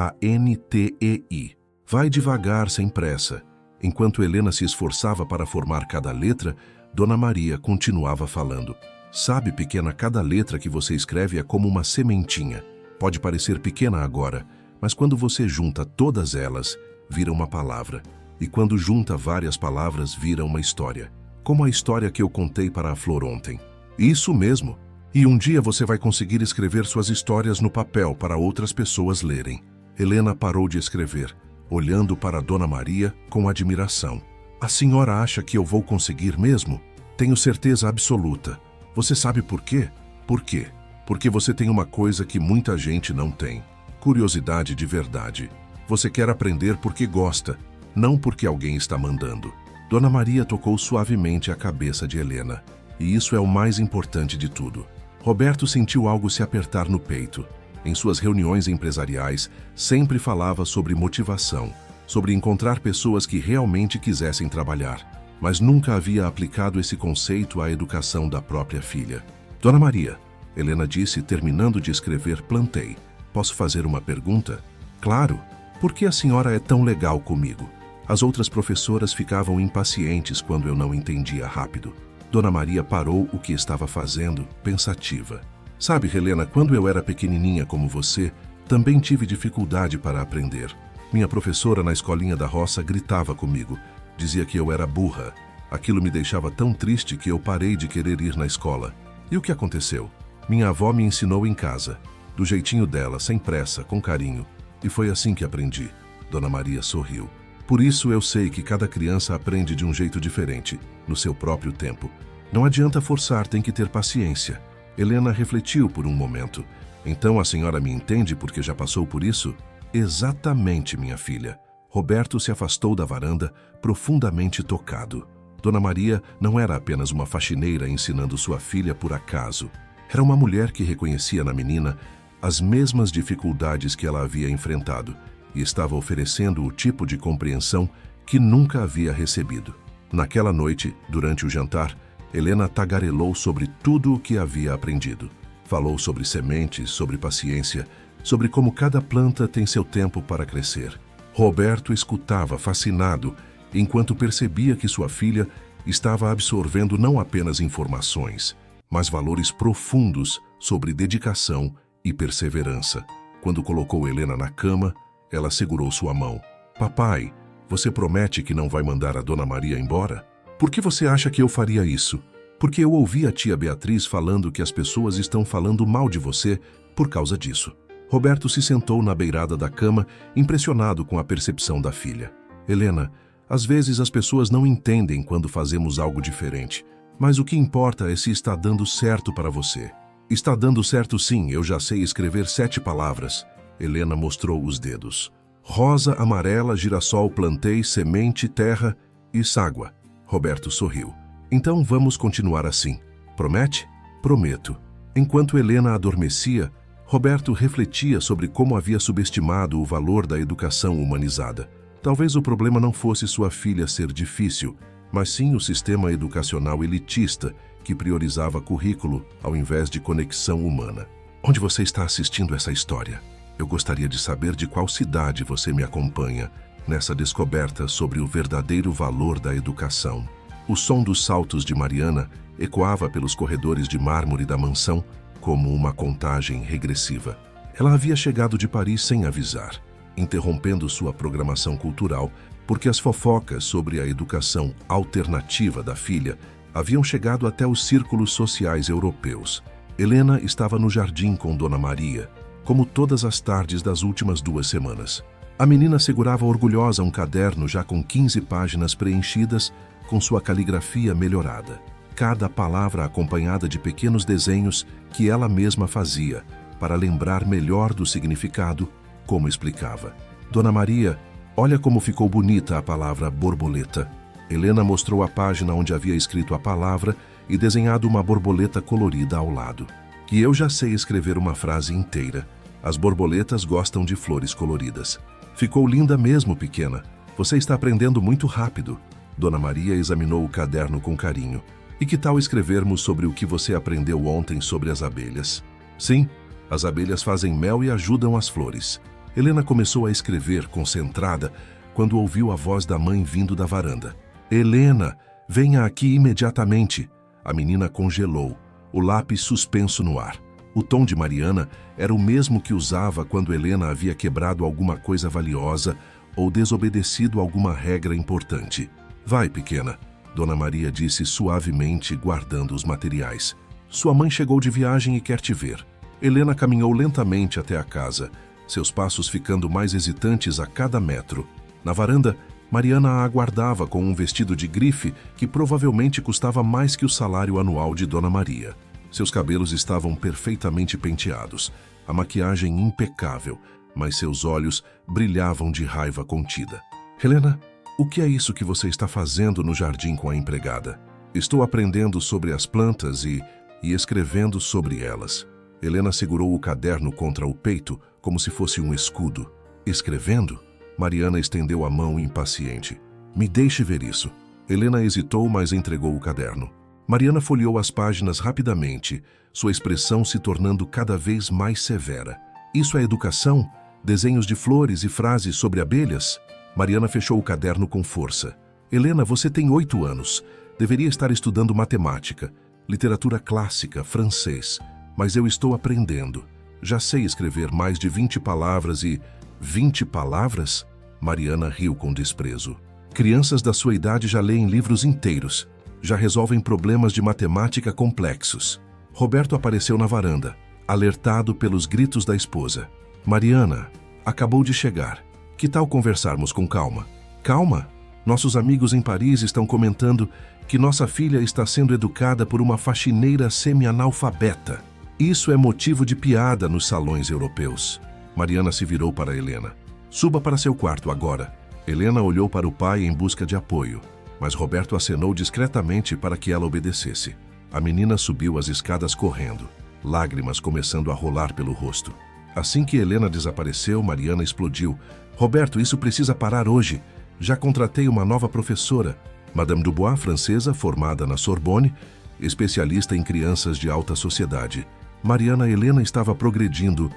Vai devagar, sem pressa. Enquanto Helena se esforçava para formar cada letra, Dona Maria continuava falando. Sabe, pequena, cada letra que você escreve é como uma sementinha. Pode parecer pequena agora, mas quando você junta todas elas, vira uma palavra. E quando junta várias palavras, vira uma história. Como a história que eu contei para a Flor ontem. Isso mesmo. E um dia você vai conseguir escrever suas histórias no papel para outras pessoas lerem. Helena parou de escrever, olhando para Dona Maria com admiração. A senhora acha que eu vou conseguir mesmo? Tenho certeza absoluta. Você sabe por quê? Por quê? Porque você tem uma coisa que muita gente não tem. Curiosidade de verdade. Você quer aprender porque gosta, não porque alguém está mandando. Dona Maria tocou suavemente a cabeça de Helena. E isso é o mais importante de tudo. Roberto sentiu algo se apertar no peito. Em suas reuniões empresariais, sempre falava sobre motivação, sobre encontrar pessoas que realmente quisessem trabalhar, mas nunca havia aplicado esse conceito à educação da própria filha. Dona Maria, Helena disse, terminando de escrever plantei. Posso fazer uma pergunta? Claro. Por que a senhora é tão legal comigo? As outras professoras ficavam impacientes quando eu não entendia rápido. Dona Maria parou o que estava fazendo, pensativa. Sabe, Helena, quando eu era pequenininha como você, também tive dificuldade para aprender. Minha professora na escolinha da roça gritava comigo. Dizia que eu era burra. Aquilo me deixava tão triste que eu parei de querer ir na escola. E o que aconteceu? Minha avó me ensinou em casa, do jeitinho dela, sem pressa, com carinho. E foi assim que aprendi. Dona Maria sorriu. Por isso eu sei que cada criança aprende de um jeito diferente, no seu próprio tempo. Não adianta forçar, tem que ter paciência. Helena refletiu por um momento. Então a senhora me entende porque já passou por isso? Exatamente, minha filha. Roberto se afastou da varanda, profundamente tocado. Dona Maria não era apenas uma faxineira ensinando sua filha por acaso. Era uma mulher que reconhecia na menina as mesmas dificuldades que ela havia enfrentado e estava oferecendo o tipo de compreensão que nunca havia recebido. Naquela noite, durante o jantar, Helena tagarelou sobre tudo o que havia aprendido. Falou sobre sementes, sobre paciência, sobre como cada planta tem seu tempo para crescer. Roberto escutava fascinado, enquanto percebia que sua filha estava absorvendo não apenas informações, mas valores profundos sobre dedicação e perseverança. Quando colocou Helena na cama, ela segurou sua mão. Papai, você promete que não vai mandar a Dona Maria embora? Por que você acha que eu faria isso? Porque eu ouvi a tia Beatriz falando que as pessoas estão falando mal de você por causa disso. Roberto se sentou na beirada da cama, impressionado com a percepção da filha. Helena, às vezes as pessoas não entendem quando fazemos algo diferente, mas o que importa é se está dando certo para você. Está dando certo sim, eu já sei escrever 7 palavras. Helena mostrou os dedos. Rosa, amarela, girassol, plantei, semente, terra e ságua. Roberto sorriu. Então vamos continuar assim. Promete? Prometo. Enquanto Helena adormecia, Roberto refletia sobre como havia subestimado o valor da educação humanizada. Talvez o problema não fosse sua filha ser difícil, mas sim o sistema educacional elitista que priorizava currículo ao invés de conexão humana. Onde você está assistindo essa história? Eu gostaria de saber de qual cidade você me acompanha nessa descoberta sobre o verdadeiro valor da educação. O som dos saltos de Mariana ecoava pelos corredores de mármore da mansão como uma contagem regressiva. Ela havia chegado de Paris sem avisar, interrompendo sua programação cultural porque as fofocas sobre a educação alternativa da filha haviam chegado até os círculos sociais europeus. Helena estava no jardim com Dona Maria, como todas as tardes das últimas 2 semanas. A menina segurava orgulhosa um caderno já com 15 páginas preenchidas com sua caligrafia melhorada. Cada palavra acompanhada de pequenos desenhos que ela mesma fazia, para lembrar melhor do significado, como explicava. Dona Maria, olha como ficou bonita a palavra borboleta. Helena mostrou a página onde havia escrito a palavra e desenhado uma borboleta colorida ao lado. Que eu já sei escrever uma frase inteira. As borboletas gostam de flores coloridas. Ficou linda mesmo, pequena. Você está aprendendo muito rápido. Dona Maria examinou o caderno com carinho. E que tal escrevermos sobre o que você aprendeu ontem sobre as abelhas? Sim, as abelhas fazem mel e ajudam as flores. Helena começou a escrever, concentrada, quando ouviu a voz da mãe vindo da varanda. Helena, venha aqui imediatamente. A menina congelou, o lápis suspenso no ar. O tom de Mariana era o mesmo que usava quando Helena havia quebrado alguma coisa valiosa ou desobedecido alguma regra importante. Vai, pequena. Dona Maria disse suavemente, guardando os materiais. Sua mãe chegou de viagem e quer te ver. Helena caminhou lentamente até a casa, seus passos ficando mais hesitantes a cada metro. Na varanda, Mariana a aguardava com um vestido de grife que provavelmente custava mais que o salário anual de Dona Maria. Seus cabelos estavam perfeitamente penteados, a maquiagem impecável, mas seus olhos brilhavam de raiva contida. Helena, o que é isso que você está fazendo no jardim com a empregada? Estou aprendendo sobre as plantas e escrevendo sobre elas. Helena segurou o caderno contra o peito como se fosse um escudo. Escrevendo? Mariana estendeu a mão impaciente. Me deixe ver isso. Helena hesitou, mas entregou o caderno. Mariana folheou as páginas rapidamente, sua expressão se tornando cada vez mais severa. Isso é educação? Desenhos de flores e frases sobre abelhas? Mariana fechou o caderno com força. Helena, você tem 8 anos. Deveria estar estudando matemática, literatura clássica, francês. Mas eu estou aprendendo. Já sei escrever mais de 20 palavras e... 20 palavras? Mariana riu com desprezo. Crianças da sua idade já leem livros inteiros. Já resolvem problemas de matemática complexos. Roberto apareceu na varanda, alertado pelos gritos da esposa. Mariana, acabou de chegar. Que tal conversarmos com calma? Calma? Nossos amigos em Paris estão comentando que nossa filha está sendo educada por uma faxineira semi-analfabeta. Isso é motivo de piada nos salões europeus. Mariana se virou para Helena. Suba para seu quarto agora. Helena olhou para o pai em busca de apoio, mas Roberto acenou discretamente para que ela obedecesse. A menina subiu as escadas correndo, lágrimas começando a rolar pelo rosto. Assim que Helena desapareceu, Mariana explodiu. Roberto, isso precisa parar hoje. Já contratei uma nova professora, Madame Dubois, francesa, formada na Sorbonne, especialista em crianças de alta sociedade. Mariana Helena estava progredindo.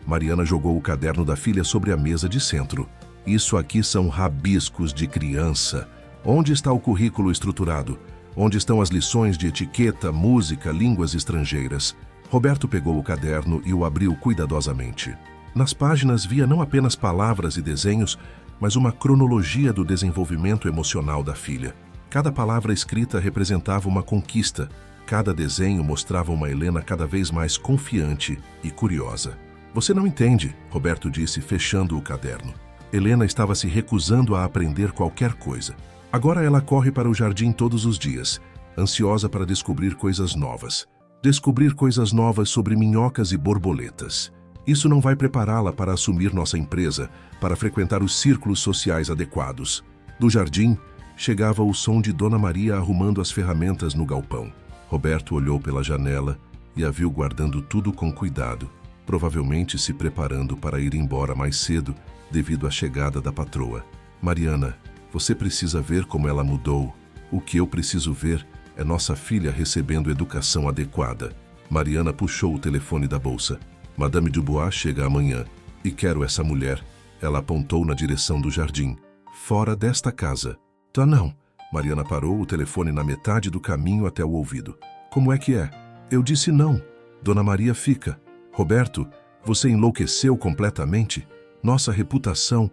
Mariana jogou o caderno da filha sobre a mesa de centro. Isso aqui são rabiscos de criança. Onde está o currículo estruturado? Onde estão as lições de etiqueta, música, línguas estrangeiras? Roberto pegou o caderno e o abriu cuidadosamente. Nas páginas via não apenas palavras e desenhos, mas uma cronologia do desenvolvimento emocional da filha. Cada palavra escrita representava uma conquista. Cada desenho mostrava uma Helena cada vez mais confiante e curiosa. Você não entende, Roberto disse, fechando o caderno. Helena estava se recusando a aprender qualquer coisa. Agora ela corre para o jardim todos os dias, ansiosa para descobrir coisas novas. Descobrir coisas novas sobre minhocas e borboletas. Isso não vai prepará-la para assumir nossa empresa, para frequentar os círculos sociais adequados. Do jardim, chegava o som de Dona Maria arrumando as ferramentas no galpão. Roberto olhou pela janela e a viu guardando tudo com cuidado, provavelmente se preparando para ir embora mais cedo devido à chegada da patroa. Mariana, você precisa ver como ela mudou. O que eu preciso ver é nossa filha recebendo educação adequada. Mariana puxou o telefone da bolsa. Madame Dubois chega amanhã e quero essa mulher. Ela apontou na direção do jardim. Fora desta casa. Tá não. Mariana parou o telefone na metade do caminho até o ouvido. Como é que é? Eu disse não. Dona Maria fica. Roberto, você enlouqueceu completamente? Nossa reputação.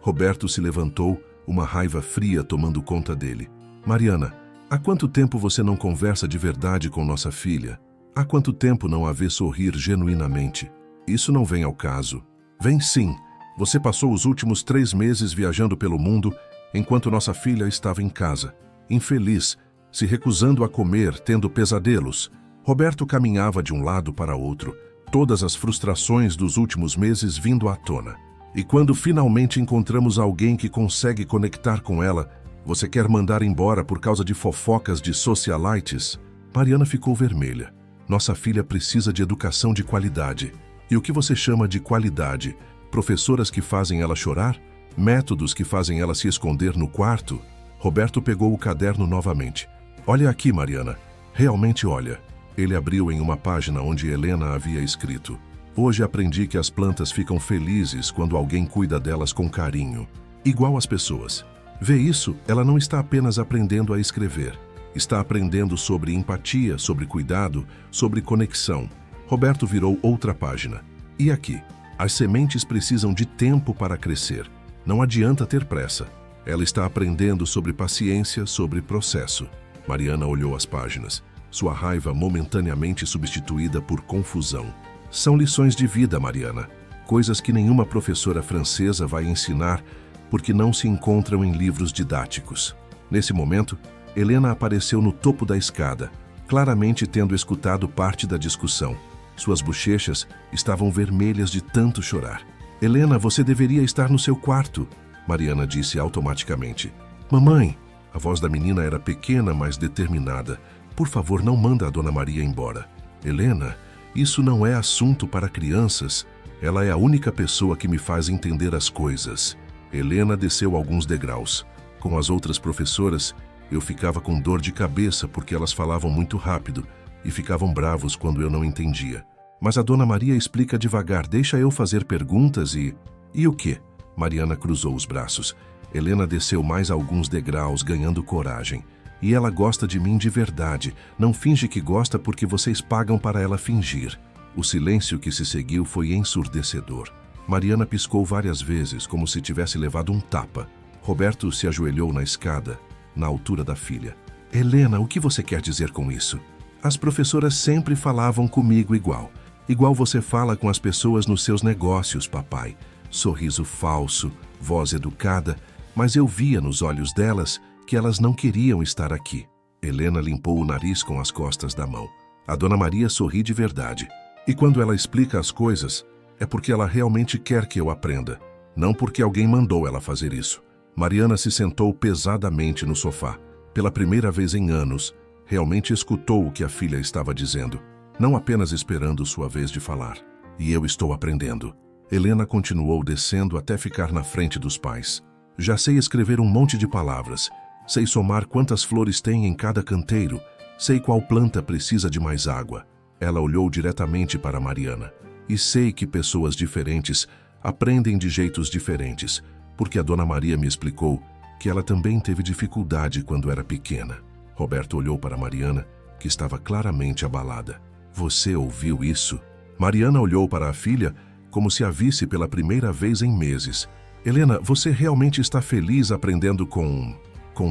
Roberto se levantou, uma raiva fria tomando conta dele. Mariana, há quanto tempo você não conversa de verdade com nossa filha? Há quanto tempo não a vê sorrir genuinamente? Isso não vem ao caso. Vem sim. Você passou os últimos 3 meses viajando pelo mundo, enquanto nossa filha estava em casa, infeliz, se recusando a comer, tendo pesadelos. Roberto caminhava de um lado para outro, todas as frustrações dos últimos meses vindo à tona. E quando finalmente encontramos alguém que consegue conectar com ela, você quer mandar embora por causa de fofocas de socialites? Mariana ficou vermelha. Nossa filha precisa de educação de qualidade. E o que você chama de qualidade? Professoras que fazem ela chorar? Métodos que fazem ela se esconder no quarto? Roberto pegou o caderno novamente. Olha aqui, Mariana. Realmente olha. Ele abriu em uma página onde Helena havia escrito: Hoje aprendi que as plantas ficam felizes quando alguém cuida delas com carinho. Igual às pessoas. Vê isso? Ela não está apenas aprendendo a escrever. Está aprendendo sobre empatia, sobre cuidado, sobre conexão. Roberto virou outra página. E aqui? As sementes precisam de tempo para crescer. Não adianta ter pressa. Ela está aprendendo sobre paciência, sobre processo. Mariana olhou as páginas. Sua raiva momentaneamente substituída por confusão. São lições de vida, Mariana. Coisas que nenhuma professora francesa vai ensinar porque não se encontram em livros didáticos. Nesse momento, Helena apareceu no topo da escada, claramente tendo escutado parte da discussão. Suas bochechas estavam vermelhas de tanto chorar. Helena, você deveria estar no seu quarto, Mariana disse automaticamente. Mamãe! A voz da menina era pequena, mas determinada. Por favor, não manda a Dona Maria embora. Helena, isso não é assunto para crianças. Ela é a única pessoa que me faz entender as coisas. Helena desceu alguns degraus. Com as outras professoras, eu ficava com dor de cabeça porque elas falavam muito rápido e ficavam bravos quando eu não entendia. Mas a Dona Maria explica devagar, deixa eu fazer perguntas e... E o quê? Mariana cruzou os braços. Helena desceu mais alguns degraus, ganhando coragem. E ela gosta de mim de verdade. Não finge que gosta porque vocês pagam para ela fingir. O silêncio que se seguiu foi ensurdecedor. Mariana piscou várias vezes, como se tivesse levado um tapa. Roberto se ajoelhou na escada, na altura da filha. Helena, o que você quer dizer com isso? As professoras sempre falavam comigo igual. Igual você fala com as pessoas nos seus negócios, papai. Sorriso falso, voz educada. mas eu via nos olhos delas que elas não queriam estar aqui. Helena limpou o nariz com as costas da mão. A Dona Maria sorri de verdade. E quando ela explica as coisas, é porque ela realmente quer que eu aprenda, não porque alguém mandou ela fazer isso. Mariana se sentou pesadamente no sofá. Pela primeira vez em anos, realmente escutou o que a filha estava dizendo, não apenas esperando sua vez de falar. E eu estou aprendendo. Helena continuou descendo até ficar na frente dos pais. Já sei escrever um monte de palavras. Sei somar quantas flores tem em cada canteiro. Sei qual planta precisa de mais água. Ela olhou diretamente para Mariana. E sei que pessoas diferentes aprendem de jeitos diferentes, porque a Dona Maria me explicou que ela também teve dificuldade quando era pequena. Roberto olhou para Mariana, que estava claramente abalada. Você ouviu isso? Mariana olhou para a filha como se a visse pela primeira vez em meses. Helena, você realmente está feliz aprendendo com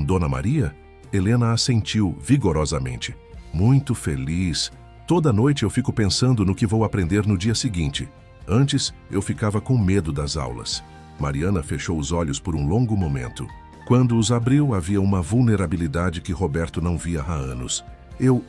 Dona Maria? Helena assentiu vigorosamente. Muito feliz. Toda noite eu fico pensando no que vou aprender no dia seguinte. Antes, eu ficava com medo das aulas. Mariana fechou os olhos por um longo momento. Quando os abriu, havia uma vulnerabilidade que Roberto não via há anos. Eu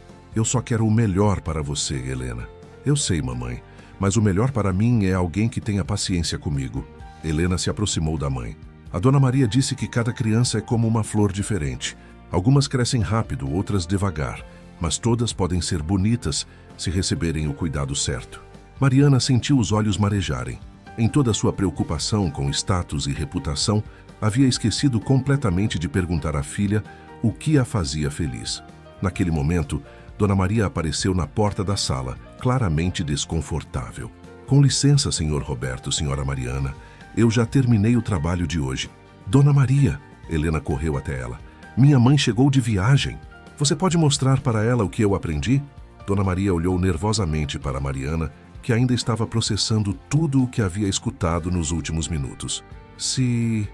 só quero o melhor para você, Helena. Eu sei, mamãe, mas o melhor para mim é alguém que tenha paciência comigo. Helena se aproximou da mãe. A Dona Maria disse que cada criança é como uma flor diferente. Algumas crescem rápido, outras devagar, mas todas podem ser bonitas se receberem o cuidado certo. Mariana sentiu os olhos marejarem. Em toda sua preocupação com status e reputação, havia esquecido completamente de perguntar à filha o que a fazia feliz. Naquele momento, Dona Maria apareceu na porta da sala, claramente desconfortável. Com licença, senhor Roberto, senhora Mariana. Eu já terminei o trabalho de hoje. Dona Maria, Helena correu até ela. Minha mãe chegou de viagem. Você pode mostrar para ela o que eu aprendi? Dona Maria olhou nervosamente para Mariana, que ainda estava processando tudo o que havia escutado nos últimos minutos. Se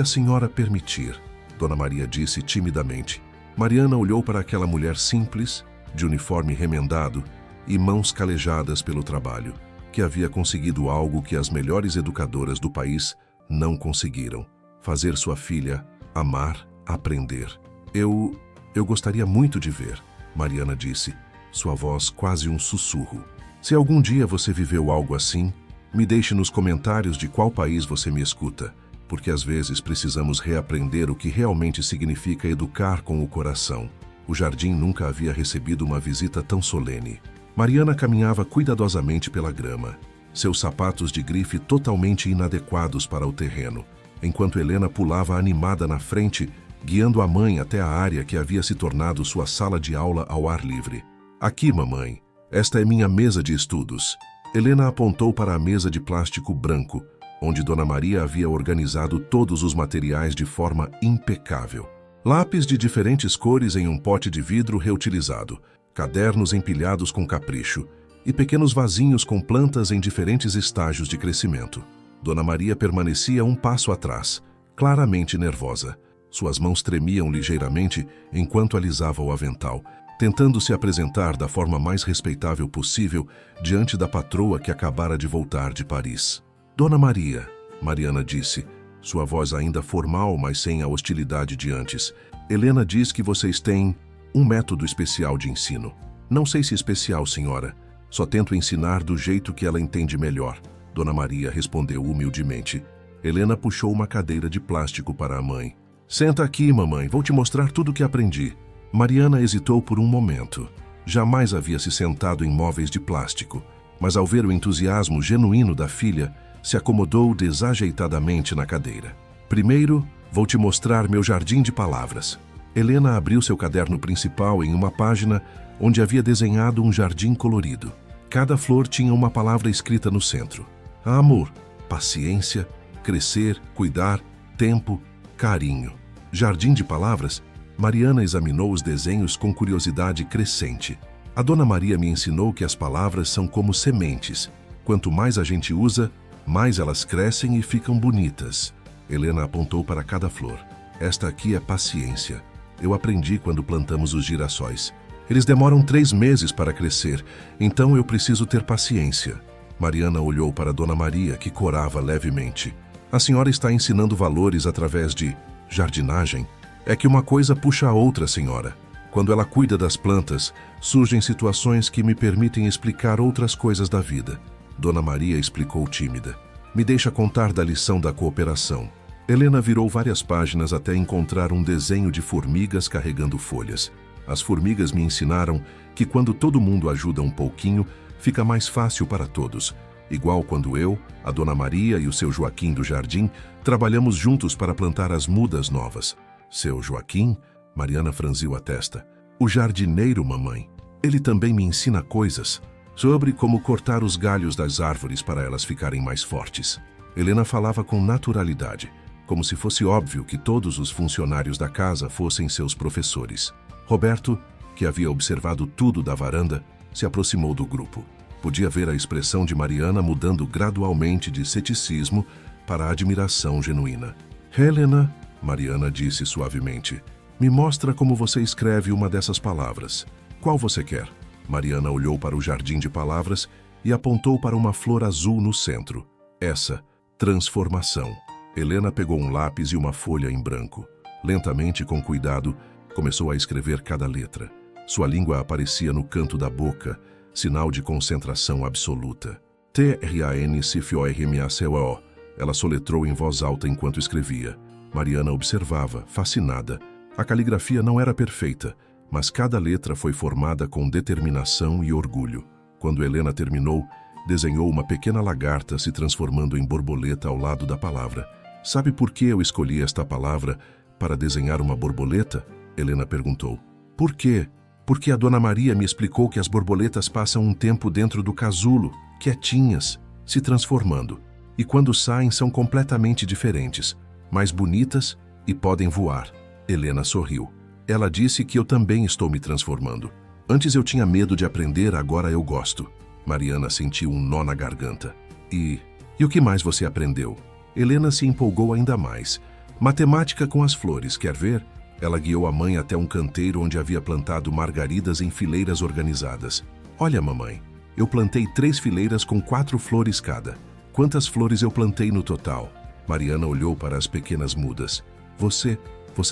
a senhora permitir, Dona Maria disse timidamente. Mariana olhou para aquela mulher simples, de uniforme remendado e mãos calejadas pelo trabalho, que havia conseguido algo que as melhores educadoras do país não conseguiram: fazer sua filha amar, aprender. Eu gostaria muito de ver, Mariana disse, sua voz quase um sussurro. Se algum dia você viveu algo assim, me deixe nos comentários de qual país você me escuta, porque às vezes precisamos reaprender o que realmente significa educar com o coração. O jardim nunca havia recebido uma visita tão solene. Mariana caminhava cuidadosamente pela grama, seus sapatos de grife totalmente inadequados para o terreno, enquanto Helena pulava animada na frente, guiando a mãe até a área que havia se tornado sua sala de aula ao ar livre. Aqui, mamãe. Esta é minha mesa de estudos. Helena apontou para a mesa de plástico branco, onde Dona Maria havia organizado todos os materiais de forma impecável. Lápis de diferentes cores em um pote de vidro reutilizado, cadernos empilhados com capricho e pequenos vasinhos com plantas em diferentes estágios de crescimento. Dona Maria permanecia um passo atrás, claramente nervosa. Suas mãos tremiam ligeiramente enquanto alisava o avental, tentando se apresentar da forma mais respeitável possível diante da patroa que acabara de voltar de Paris. Dona Maria, Mariana disse, sua voz ainda formal, mas sem a hostilidade de antes. Helena diz que vocês têm um método especial de ensino. Não sei se especial, senhora. Só tento ensinar do jeito que ela entende melhor. Dona Maria respondeu humildemente. Helena puxou uma cadeira de plástico para a mãe. Senta aqui, mamãe. Vou te mostrar tudo o que aprendi. Mariana hesitou por um momento. Jamais havia se sentado em móveis de plástico, mas ao ver o entusiasmo genuíno da filha, se acomodou desajeitadamente na cadeira. Primeiro, vou te mostrar meu jardim de palavras. Helena abriu seu caderno principal em uma página onde havia desenhado um jardim colorido. Cada flor tinha uma palavra escrita no centro. Amor, paciência, crescer, cuidar, tempo, carinho. Jardim de palavras? Mariana examinou os desenhos com curiosidade crescente. A Dona Maria me ensinou que as palavras são como sementes. Quanto mais a gente usa, mais elas crescem e ficam bonitas. Helena apontou para cada flor. Esta aqui é paciência. Eu aprendi quando plantamos os girassóis. Eles demoram 3 meses para crescer, então eu preciso ter paciência. Mariana olhou para Dona Maria, que corava levemente. A senhora está ensinando valores através de jardinagem? É que uma coisa puxa a outra, senhora. Quando ela cuida das plantas, surgem situações que me permitem explicar outras coisas da vida. Dona Maria explicou tímida. Me deixa contar da lição da cooperação. Helena virou várias páginas até encontrar um desenho de formigas carregando folhas. As formigas me ensinaram que quando todo mundo ajuda um pouquinho, fica mais fácil para todos. Igual quando eu, a Dona Maria e o seu Joaquim do jardim trabalhamos juntos para plantar as mudas novas. Seu Joaquim? Mariana franziu a testa. O jardineiro, mamãe. Ele também me ensina coisas sobre como cortar os galhos das árvores para elas ficarem mais fortes. Helena falava com naturalidade, como se fosse óbvio que todos os funcionários da casa fossem seus professores. Roberto, que havia observado tudo da varanda, se aproximou do grupo. Podia ver a expressão de Mariana mudando gradualmente de ceticismo para admiração genuína. Helena, Mariana disse suavemente, me mostra como você escreve uma dessas palavras. Qual você quer? Mariana olhou para o jardim de palavras e apontou para uma flor azul no centro. Essa, transformação. Helena pegou um lápis e uma folha em branco. Lentamente, com cuidado, começou a escrever cada letra. Sua língua aparecia no canto da boca, sinal de concentração absoluta. T-R-A-N-C-F-O-R-M-A-C-O. Ela soletrou em voz alta enquanto escrevia. Mariana observava, fascinada. A caligrafia não era perfeita, mas cada letra foi formada com determinação e orgulho. Quando Helena terminou, desenhou uma pequena lagarta se transformando em borboleta ao lado da palavra. Sabe por que eu escolhi esta palavra para desenhar uma borboleta? Helena perguntou. Por quê? Porque a Dona Maria me explicou que as borboletas passam um tempo dentro do casulo, quietinhas, se transformando. E quando saem são completamente diferentes, mais bonitas e podem voar. Helena sorriu. Ela disse que eu também estou me transformando. Antes eu tinha medo de aprender, agora eu gosto. Mariana sentiu um nó na garganta. E o que mais você aprendeu? Helena se empolgou ainda mais. Matemática com as flores, quer ver? Ela guiou a mãe até um canteiro onde havia plantado margaridas em fileiras organizadas. Olha, mamãe, eu plantei 3 fileiras com 4 flores cada. Quantas flores eu plantei no total? Mariana olhou para as pequenas mudas. Você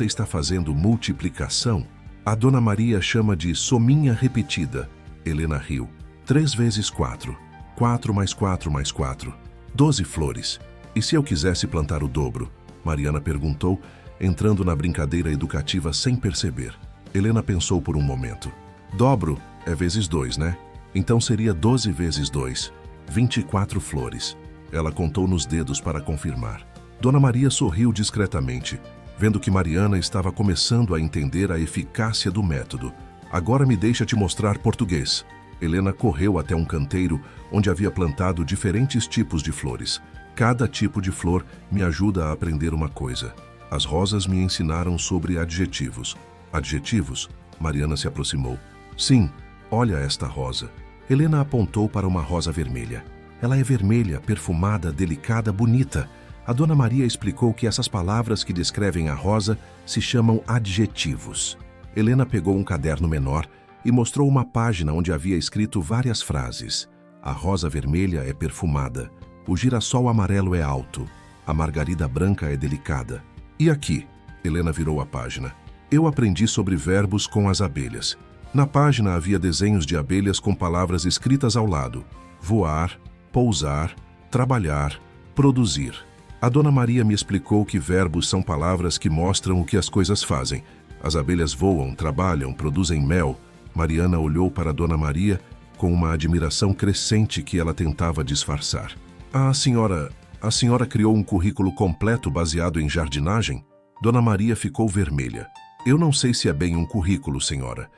está fazendo multiplicação? A Dona Maria chama de sominha repetida. Helena riu. 3 vezes 4. 4 mais 4 mais 4. 12 flores. E se eu quisesse plantar o dobro? Mariana perguntou, entrando na brincadeira educativa sem perceber. Helena pensou por um momento. Dobro é vezes 2, né? Então seria 12 vezes 2. 24 flores. Ela contou nos dedos para confirmar. Dona Maria sorriu discretamente, vendo que Mariana estava começando a entender a eficácia do método. Agora me deixa te mostrar português. Helena correu até um canteiro onde havia plantado diferentes tipos de flores. Cada tipo de flor me ajuda a aprender uma coisa. As rosas me ensinaram sobre adjetivos. Adjetivos? Mariana se aproximou. Sim, olha esta rosa. Helena apontou para uma rosa vermelha. Ela é vermelha, perfumada, delicada, bonita. A Dona Maria explicou que essas palavras que descrevem a rosa se chamam adjetivos. Helena pegou um caderno menor e mostrou uma página onde havia escrito várias frases. A rosa vermelha é perfumada. O girassol amarelo é alto. A margarida branca é delicada. E aqui? Helena virou a página. Eu aprendi sobre verbos com as abelhas. Na página havia desenhos de abelhas com palavras escritas ao lado. Voar, pousar, trabalhar, produzir. A Dona Maria me explicou que verbos são palavras que mostram o que as coisas fazem. As abelhas voam, trabalham, produzem mel. Mariana olhou para a Dona Maria com uma admiração crescente que ela tentava disfarçar. A senhora criou um currículo completo baseado em jardinagem? Dona Maria ficou vermelha. Eu não sei se é bem um currículo, senhora.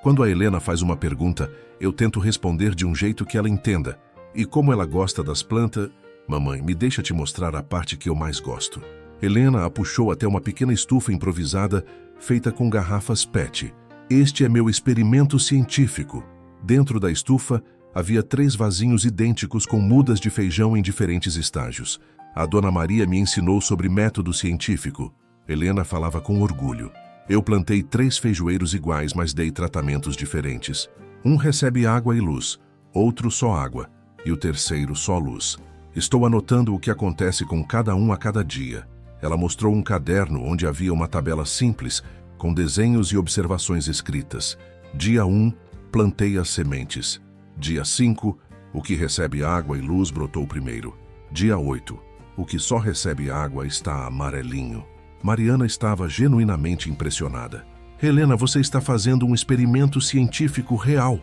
Quando a Helena faz uma pergunta, eu tento responder de um jeito que ela entenda. E como ela gosta das plantas... Mamãe, me deixa te mostrar a parte que eu mais gosto. Helena a puxou até uma pequena estufa improvisada, feita com garrafas PET. Este é meu experimento científico. Dentro da estufa, havia 3 vasinhos idênticos com mudas de feijão em diferentes estágios. A Dona Maria me ensinou sobre método científico. Helena falava com orgulho. Eu plantei 3 feijoeiros iguais, mas dei tratamentos diferentes. Um recebe água e luz, outro só água, e o terceiro só luz. Estou anotando o que acontece com cada um a cada dia. Ela mostrou um caderno onde havia uma tabela simples, com desenhos e observações escritas. Dia 1, plantei as sementes. Dia 5, o que recebe água e luz brotou primeiro. Dia 8, o que só recebe água está amarelinho. Mariana estava genuinamente impressionada. Helena, você está fazendo um experimento científico real.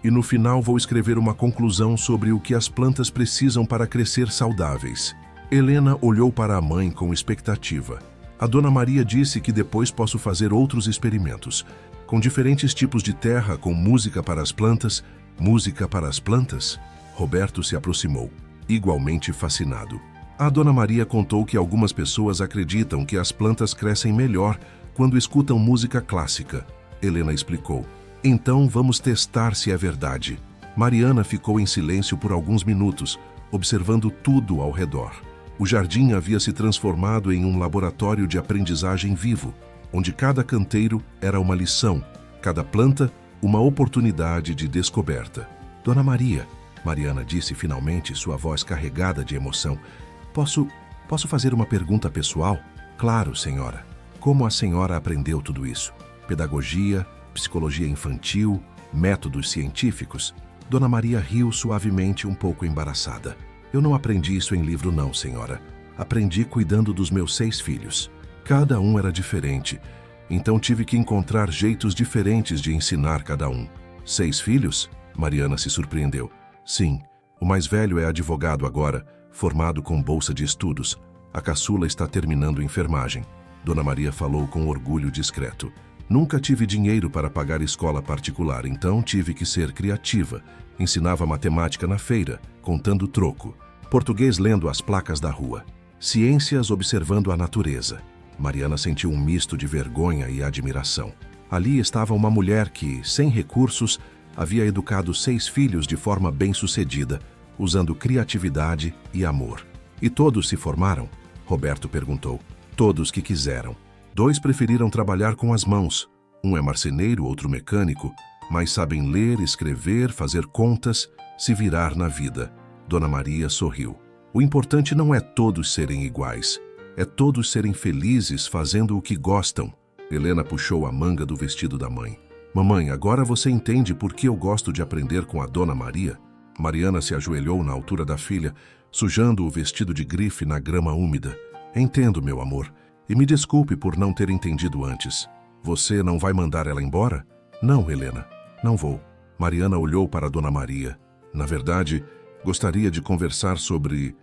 E no final vou escrever uma conclusão sobre o que as plantas precisam para crescer saudáveis. Helena olhou para a mãe com expectativa. A Dona Maria disse que depois posso fazer outros experimentos, com diferentes tipos de terra, com música para as plantas. Música para as plantas? Roberto se aproximou, igualmente fascinado. A Dona Maria contou que algumas pessoas acreditam que as plantas crescem melhor quando escutam música clássica. Helena explicou. Então vamos testar se é verdade. Mariana ficou em silêncio por alguns minutos, observando tudo ao redor. O jardim havia se transformado em um laboratório de aprendizagem vivo, onde cada canteiro era uma lição, cada planta uma oportunidade de descoberta. Dona Maria, Mariana disse finalmente, sua voz carregada de emoção. Posso fazer uma pergunta pessoal? Claro, senhora. Como a senhora aprendeu tudo isso? Pedagogia, psicologia infantil, métodos científicos? Dona Maria riu suavemente, um pouco embaraçada. Eu não aprendi isso em livro não, senhora. Aprendi cuidando dos meus 6 filhos. Cada um era diferente, então tive que encontrar jeitos diferentes de ensinar cada um. 6 filhos? Mariana se surpreendeu. Sim, o mais velho é advogado agora, formado com bolsa de estudos. A caçula está terminando enfermagem. Dona Maria falou com orgulho discreto. Nunca tive dinheiro para pagar escola particular, então tive que ser criativa. Ensinava matemática na feira, contando troco. Português lendo as placas da rua. Ciências observando a natureza. Mariana sentiu um misto de vergonha e admiração. Ali estava uma mulher que, sem recursos, havia educado 6 filhos de forma bem-sucedida, usando criatividade e amor. E todos se formaram? Roberto perguntou. Todos que quiseram. 2 preferiram trabalhar com as mãos. Um é marceneiro, outro mecânico, mas sabem ler, escrever, fazer contas, se virar na vida. Dona Maria sorriu. O importante não é todos serem iguais. É todos serem felizes fazendo o que gostam. Helena puxou a manga do vestido da mãe. Mamãe, agora você entende por que eu gosto de aprender com a Dona Maria? Mariana se ajoelhou na altura da filha, sujando o vestido de grife na grama úmida. Entendo, meu amor. E me desculpe por não ter entendido antes. Você não vai mandar ela embora? Não, Helena, não vou. Mariana olhou para Dona Maria. Na verdade, gostaria de conversar sobre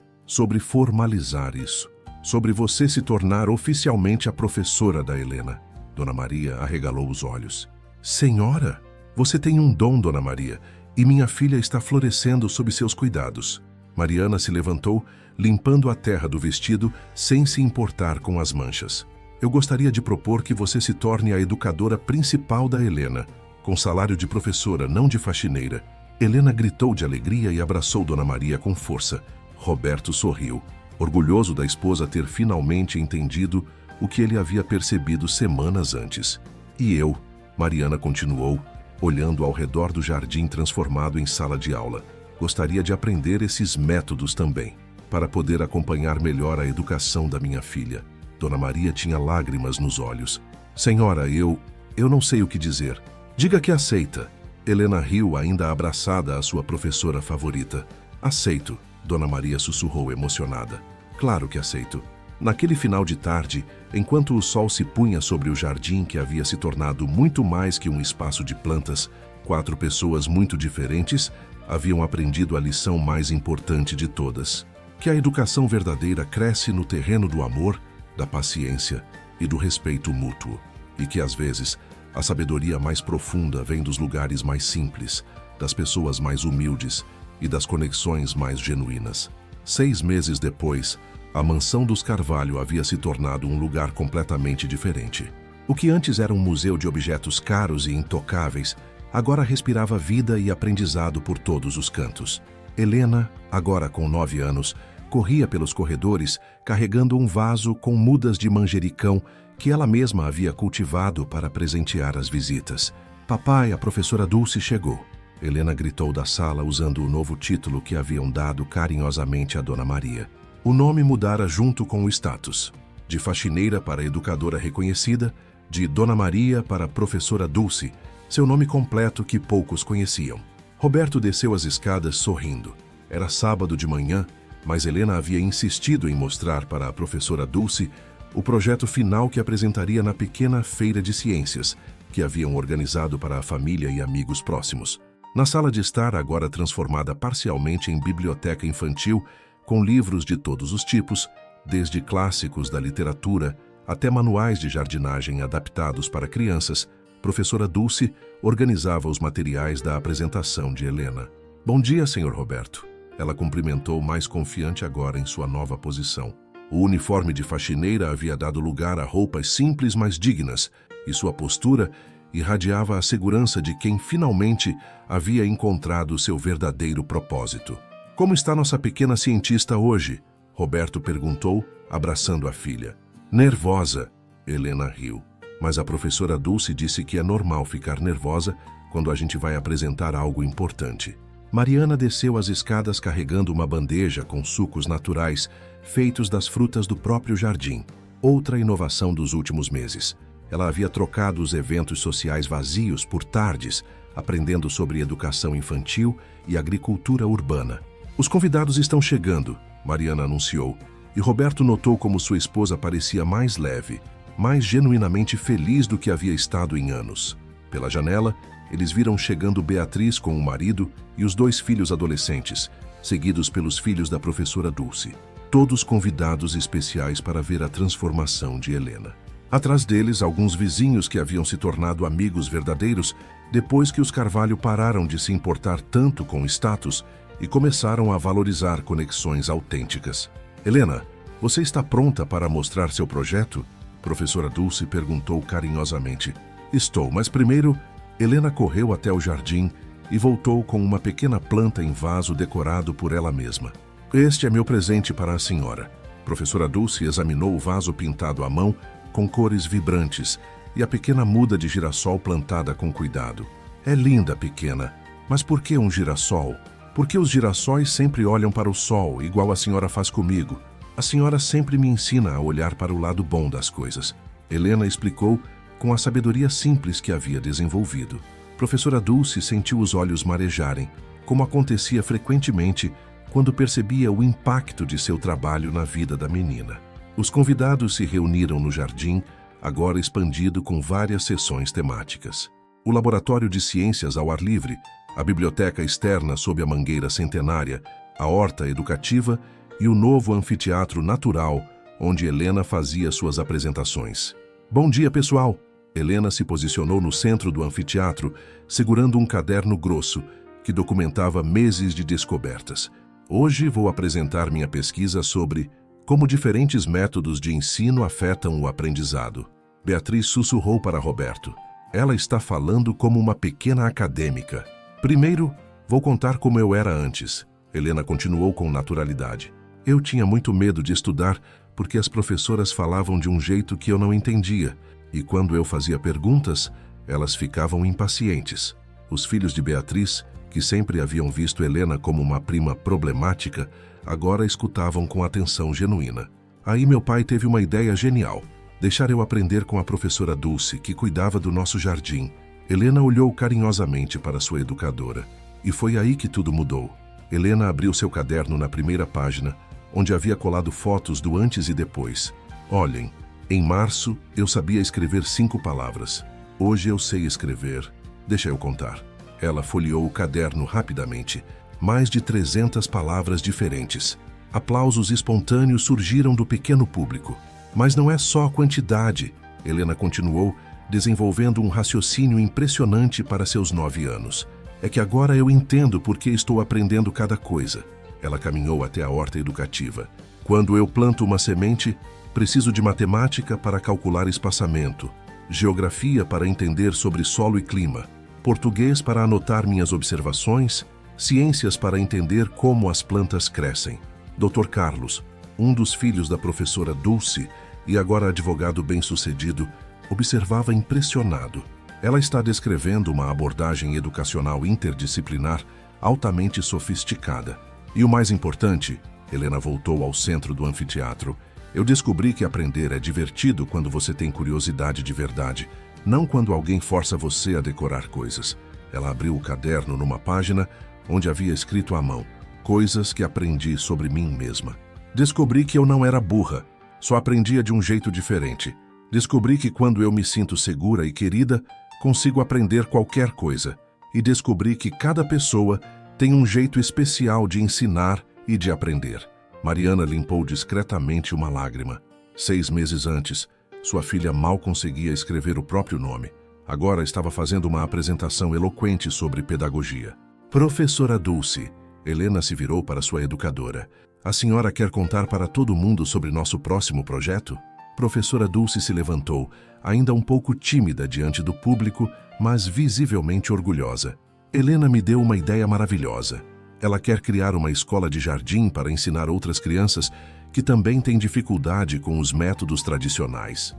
formalizar isso. Sobre você se tornar oficialmente a professora da Helena. Dona Maria arregalou os olhos. Senhora, você tem um dom, Dona Maria, e minha filha está florescendo sob seus cuidados. Mariana se levantou, limpando a terra do vestido sem se importar com as manchas. Eu gostaria de propor que você se torne a educadora principal da Helena, com salário de professora, não de faxineira. Helena gritou de alegria e abraçou Dona Maria com força. Roberto sorriu, orgulhoso da esposa ter finalmente entendido o que ele havia percebido semanas antes. E eu, Mariana continuou, olhando ao redor do jardim transformado em sala de aula. Gostaria de aprender esses métodos também, para poder acompanhar melhor a educação da minha filha. Dona Maria tinha lágrimas nos olhos. Senhora, eu não sei o que dizer. Diga que aceita. Helena riu, ainda abraçada à sua professora favorita. Aceito, Dona Maria sussurrou emocionada. Claro que aceito. Naquele final de tarde, enquanto o sol se punha sobre o jardim que havia se tornado muito mais que um espaço de plantas, 4 pessoas muito diferentes haviam aprendido a lição mais importante de todas. Que a educação verdadeira cresce no terreno do amor, da paciência e do respeito mútuo. E que, às vezes, a sabedoria mais profunda vem dos lugares mais simples, das pessoas mais humildes e das conexões mais genuínas. 6 meses depois, a mansão dos Carvalho havia se tornado um lugar completamente diferente. O que antes era um museu de objetos caros e intocáveis, agora respirava vida e aprendizado por todos os cantos. Helena, agora com 9 anos, corria pelos corredores carregando um vaso com mudas de manjericão que ela mesma havia cultivado para presentear as visitas. Papai, a professora Dulce chegou. Helena gritou da sala usando o novo título que haviam dado carinhosamente a Dona Maria. O nome mudara junto com o status. De faxineira para educadora reconhecida, de Dona Maria para professora Dulce, seu nome completo que poucos conheciam. Roberto desceu as escadas sorrindo. Era sábado de manhã, mas Helena havia insistido em mostrar para a professora Dulce o projeto final que apresentaria na pequena feira de ciências que haviam organizado para a família e amigos próximos. Na sala de estar, agora transformada parcialmente em biblioteca infantil, com livros de todos os tipos, desde clássicos da literatura até manuais de jardinagem adaptados para crianças, professora Dulce organizava os materiais da apresentação de Helena. Bom dia, senhor Roberto. Ela cumprimentou mais confiante agora em sua nova posição. O uniforme de faxineira havia dado lugar a roupas simples mas dignas, e sua postura irradiava a segurança de quem finalmente havia encontrado seu verdadeiro propósito. Como está nossa pequena cientista hoje? Roberto perguntou, abraçando a filha. Nervosa, Helena riu. Mas a professora Dulce disse que é normal ficar nervosa quando a gente vai apresentar algo importante. Mariana desceu as escadas carregando uma bandeja com sucos naturais feitos das frutas do próprio jardim, outra inovação dos últimos meses. Ela havia trocado os eventos sociais vazios por tardes, aprendendo sobre educação infantil e agricultura urbana. Os convidados estão chegando, Mariana anunciou, e Roberto notou como sua esposa parecia mais leve, mais genuinamente feliz do que havia estado em anos. Pela janela, eles viram chegando Beatriz com o marido e os 2 filhos adolescentes, seguidos pelos filhos da professora Dulce, todos convidados especiais para ver a transformação de Helena. Atrás deles, alguns vizinhos que haviam se tornado amigos verdadeiros depois que os Carvalho pararam de se importar tanto com status e começaram a valorizar conexões autênticas. Helena, você está pronta para mostrar seu projeto? Professora Dulce perguntou carinhosamente. Estou, mas primeiro, Helena correu até o jardim e voltou com uma pequena planta em vaso decorado por ela mesma. Este é meu presente para a senhora. Professora Dulce examinou o vaso pintado à mão com cores vibrantes e a pequena muda de girassol plantada com cuidado. É linda, pequena, mas por que um girassol? Porque os girassóis sempre olham para o sol, igual a senhora faz comigo. A senhora sempre me ensina a olhar para o lado bom das coisas. Helena explicou com a sabedoria simples que havia desenvolvido. Professora Dulce sentiu os olhos marejarem, como acontecia frequentemente quando percebia o impacto de seu trabalho na vida da menina. Os convidados se reuniram no jardim, agora expandido com várias sessões temáticas. O laboratório de ciências ao ar livre, a biblioteca externa sob a mangueira centenária, a horta educativa e o novo anfiteatro natural, onde Helena fazia suas apresentações. Bom dia, pessoal! Helena se posicionou no centro do anfiteatro, segurando um caderno grosso que documentava meses de descobertas. Hoje vou apresentar minha pesquisa sobre como diferentes métodos de ensino afetam o aprendizado. Beatriz sussurrou para Roberto. Ela está falando como uma pequena acadêmica. Primeiro, vou contar como eu era antes. Helena continuou com naturalidade. Eu tinha muito medo de estudar porque as professoras falavam de um jeito que eu não entendia, e quando eu fazia perguntas, elas ficavam impacientes. Os filhos de Beatriz, que sempre haviam visto Helena como uma prima problemática, agora escutavam com atenção genuína. Aí meu pai teve uma ideia genial. Deixar eu aprender com a professora Dulce, que cuidava do nosso jardim. Helena olhou carinhosamente para sua educadora. E foi aí que tudo mudou. Helena abriu seu caderno na primeira página, onde havia colado fotos do antes e depois. Olhem, em março eu sabia escrever 5 palavras. Hoje eu sei escrever. Deixa eu contar. Ela folheou o caderno rapidamente. Mais de 300 palavras diferentes. Aplausos espontâneos surgiram do pequeno público. Mas não é só a quantidade, Helena continuou, desenvolvendo um raciocínio impressionante para seus 9 anos. É que agora eu entendo por que estou aprendendo cada coisa. Ela caminhou até a horta educativa. Quando eu planto uma semente, preciso de matemática para calcular espaçamento, geografia para entender sobre solo e clima, português para anotar minhas observações, ciências para entender como as plantas crescem. Dr. Carlos, um dos filhos da professora Dulce e agora advogado bem-sucedido, observava impressionado. Ela está descrevendo uma abordagem educacional interdisciplinar altamente sofisticada. E o mais importante, Helena voltou ao centro do anfiteatro. Eu descobri que aprender é divertido quando você tem curiosidade de verdade, não quando alguém força você a decorar coisas. Ela abriu o caderno numa página onde havia escrito à mão: coisas que aprendi sobre mim mesma. Descobri que eu não era burra, só aprendia de um jeito diferente. Descobri que quando eu me sinto segura e querida, consigo aprender qualquer coisa. E descobri que cada pessoa tem um jeito especial de ensinar e de aprender. Mariana limpou discretamente uma lágrima. 6 meses antes, sua filha mal conseguia escrever o próprio nome. Agora estava fazendo uma apresentação eloquente sobre pedagogia. Professora Dulce, Helena se virou para sua educadora. A senhora quer contar para todo mundo sobre nosso próximo projeto? Professora Dulce se levantou, ainda um pouco tímida diante do público, mas visivelmente orgulhosa. Helena me deu uma ideia maravilhosa. Ela quer criar uma escola de jardim para ensinar outras crianças que também têm dificuldade com os métodos tradicionais.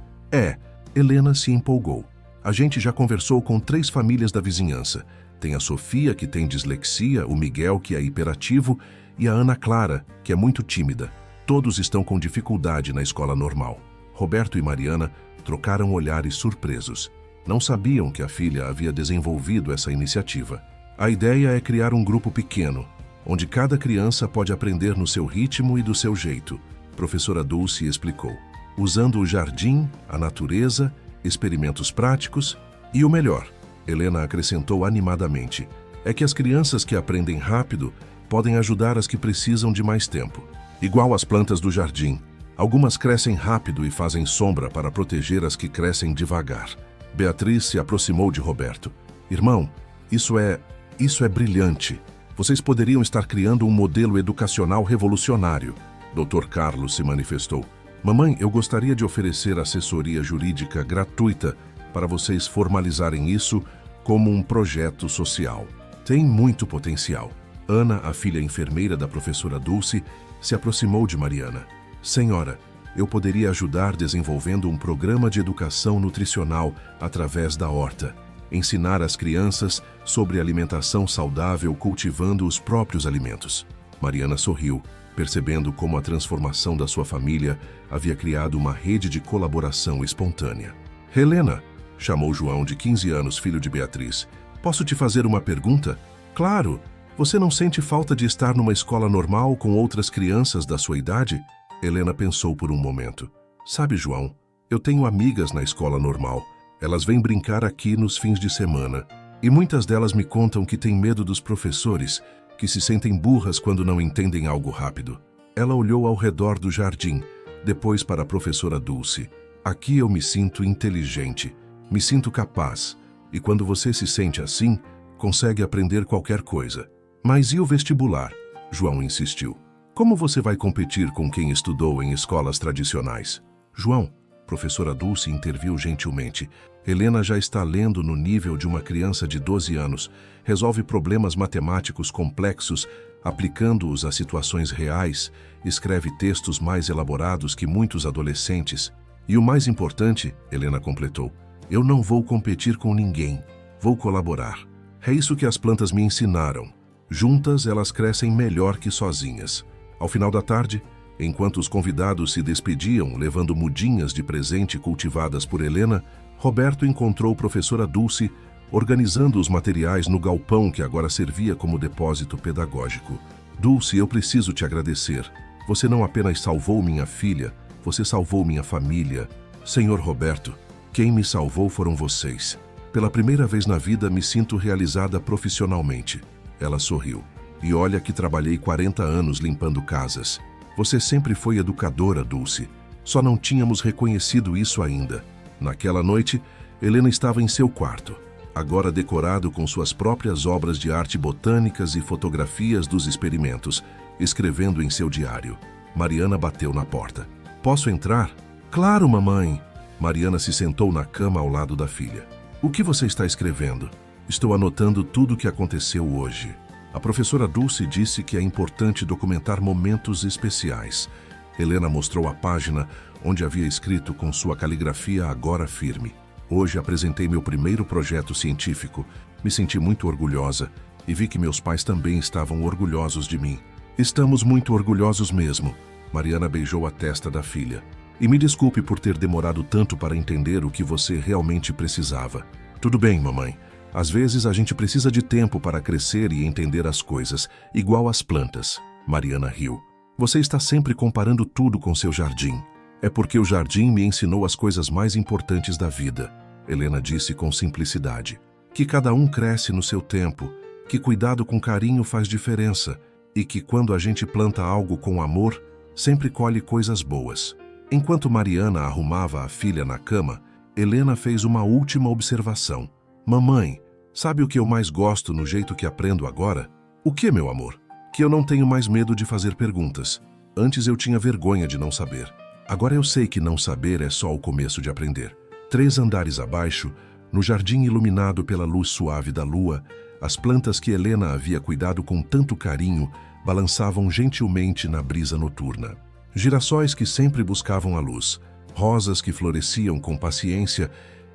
Helena se empolgou. A gente já conversou com 3 famílias da vizinhança. Tem a Sofia, que tem dislexia, o Miguel, que é hiperativo, e a Ana Clara, que é muito tímida. Todos estão com dificuldade na escola normal. Roberto e Mariana trocaram olhares surpresos. Não sabiam que a filha havia desenvolvido essa iniciativa. A ideia é criar um grupo pequeno, onde cada criança pode aprender no seu ritmo e do seu jeito, professora Dulce explicou, usando o jardim, a natureza, experimentos práticos e o melhor, Helena acrescentou animadamente, é que as crianças que aprendem rápido podem ajudar as que precisam de mais tempo. Igual as plantas do jardim, algumas crescem rápido e fazem sombra para proteger as que crescem devagar. Beatriz se aproximou de Roberto. Irmão, isso é brilhante. Vocês poderiam estar criando um modelo educacional revolucionário. Dr. Carlos se manifestou. Mamãe, eu gostaria de oferecer assessoria jurídica gratuita para vocês formalizarem isso como um projeto social. Tem muito potencial. Ana, a filha enfermeira da professora Dulce, se aproximou de Mariana. Senhora, eu poderia ajudar desenvolvendo um programa de educação nutricional através da horta. Ensinar as crianças sobre alimentação saudável cultivando os próprios alimentos. Mariana sorriu, percebendo como a transformação da sua família havia criado uma rede de colaboração espontânea. Helena, chamou João, de 15 anos, filho de Beatriz. Posso te fazer uma pergunta? Claro! Você não sente falta de estar numa escola normal com outras crianças da sua idade? Helena pensou por um momento. Sabe, João, eu tenho amigas na escola normal. Elas vêm brincar aqui nos fins de semana. E muitas delas me contam que têm medo dos professores, que se sentem burras quando não entendem algo rápido. Ela olhou ao redor do jardim, depois para a professora Dulce. Aqui eu me sinto inteligente, me sinto capaz. E quando você se sente assim, consegue aprender qualquer coisa. Mas e o vestibular? João insistiu. Como você vai competir com quem estudou em escolas tradicionais? João, professora Dulce interviu gentilmente. Helena já está lendo no nível de uma criança de 12 anos. Resolve problemas matemáticos complexos, aplicando-os a situações reais, escreve textos mais elaborados que muitos adolescentes. E o mais importante, Helena completou, eu não vou competir com ninguém, vou colaborar. É isso que as plantas me ensinaram. Juntas, elas crescem melhor que sozinhas. Ao final da tarde, enquanto os convidados se despediam, levando mudinhas de presente cultivadas por Helena, Roberto encontrou professora Dulce organizando os materiais no galpão que agora servia como depósito pedagógico. Dulce, eu preciso te agradecer. Você não apenas salvou minha filha, você salvou minha família. Senhor Roberto, quem me salvou foram vocês. Pela primeira vez na vida me sinto realizada profissionalmente. Ela sorriu. E olha que trabalhei 40 anos limpando casas. Você sempre foi educadora, Dulce. Só não tínhamos reconhecido isso ainda. Naquela noite, Helena estava em seu quarto, agora decorado com suas próprias obras de arte botânicas e fotografias dos experimentos, escrevendo em seu diário. Mariana bateu na porta. Posso entrar? Claro, mamãe. Mariana se sentou na cama ao lado da filha. O que você está escrevendo? Estou anotando tudo o que aconteceu hoje. A professora Dulce disse que é importante documentar momentos especiais. Helena mostrou a página onde havia escrito com sua caligrafia agora firme. Hoje apresentei meu primeiro projeto científico, me senti muito orgulhosa e vi que meus pais também estavam orgulhosos de mim. Estamos muito orgulhosos mesmo. Mariana beijou a testa da filha. E me desculpe por ter demorado tanto para entender o que você realmente precisava. Tudo bem, mamãe. Às vezes a gente precisa de tempo para crescer e entender as coisas, igual as plantas. Mariana riu. Você está sempre comparando tudo com seu jardim. É porque o jardim me ensinou as coisas mais importantes da vida. Helena disse com simplicidade. Que cada um cresce no seu tempo, que cuidado com carinho faz diferença e que quando a gente planta algo com amor, sempre colhe coisas boas. Enquanto Mariana arrumava a filha na cama, Helena fez uma última observação. Mamãe, sabe o que eu mais gosto no jeito que aprendo agora? O que, meu amor? Que eu não tenho mais medo de fazer perguntas. Antes eu tinha vergonha de não saber. Agora eu sei que não saber é só o começo de aprender. 3 andares abaixo, no jardim iluminado pela luz suave da lua, as plantas que Helena havia cuidado com tanto carinho balançavam gentilmente na brisa noturna. Girassóis que sempre buscavam a luz, rosas que floresciam com paciência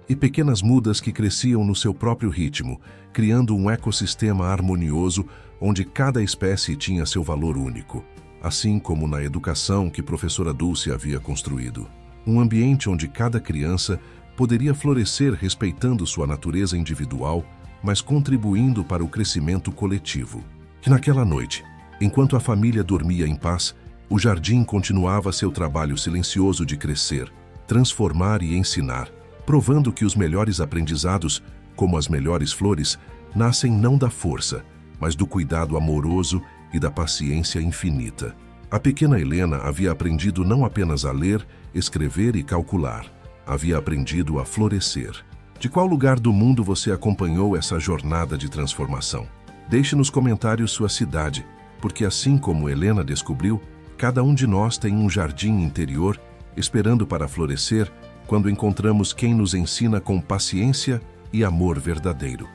e pequenas mudas que cresciam no seu próprio ritmo, criando um ecossistema harmonioso onde cada espécie tinha seu valor único, assim como na educação que professora Dulce havia construído. Um ambiente onde cada criança poderia florescer respeitando sua natureza individual, mas contribuindo para o crescimento coletivo. E naquela noite, enquanto a família dormia em paz, o jardim continuava seu trabalho silencioso de crescer, transformar e ensinar, provando que os melhores aprendizados, como as melhores flores, nascem não da força, mas do cuidado amoroso e da paciência infinita. A pequena Helena havia aprendido não apenas a ler, escrever e calcular, havia aprendido a florescer. De qual lugar do mundo você acompanhou essa jornada de transformação? Deixe nos comentários sua cidade, porque assim como Helena descobriu, cada um de nós tem um jardim interior esperando para florescer quando encontramos quem nos ensina com paciência e amor verdadeiro.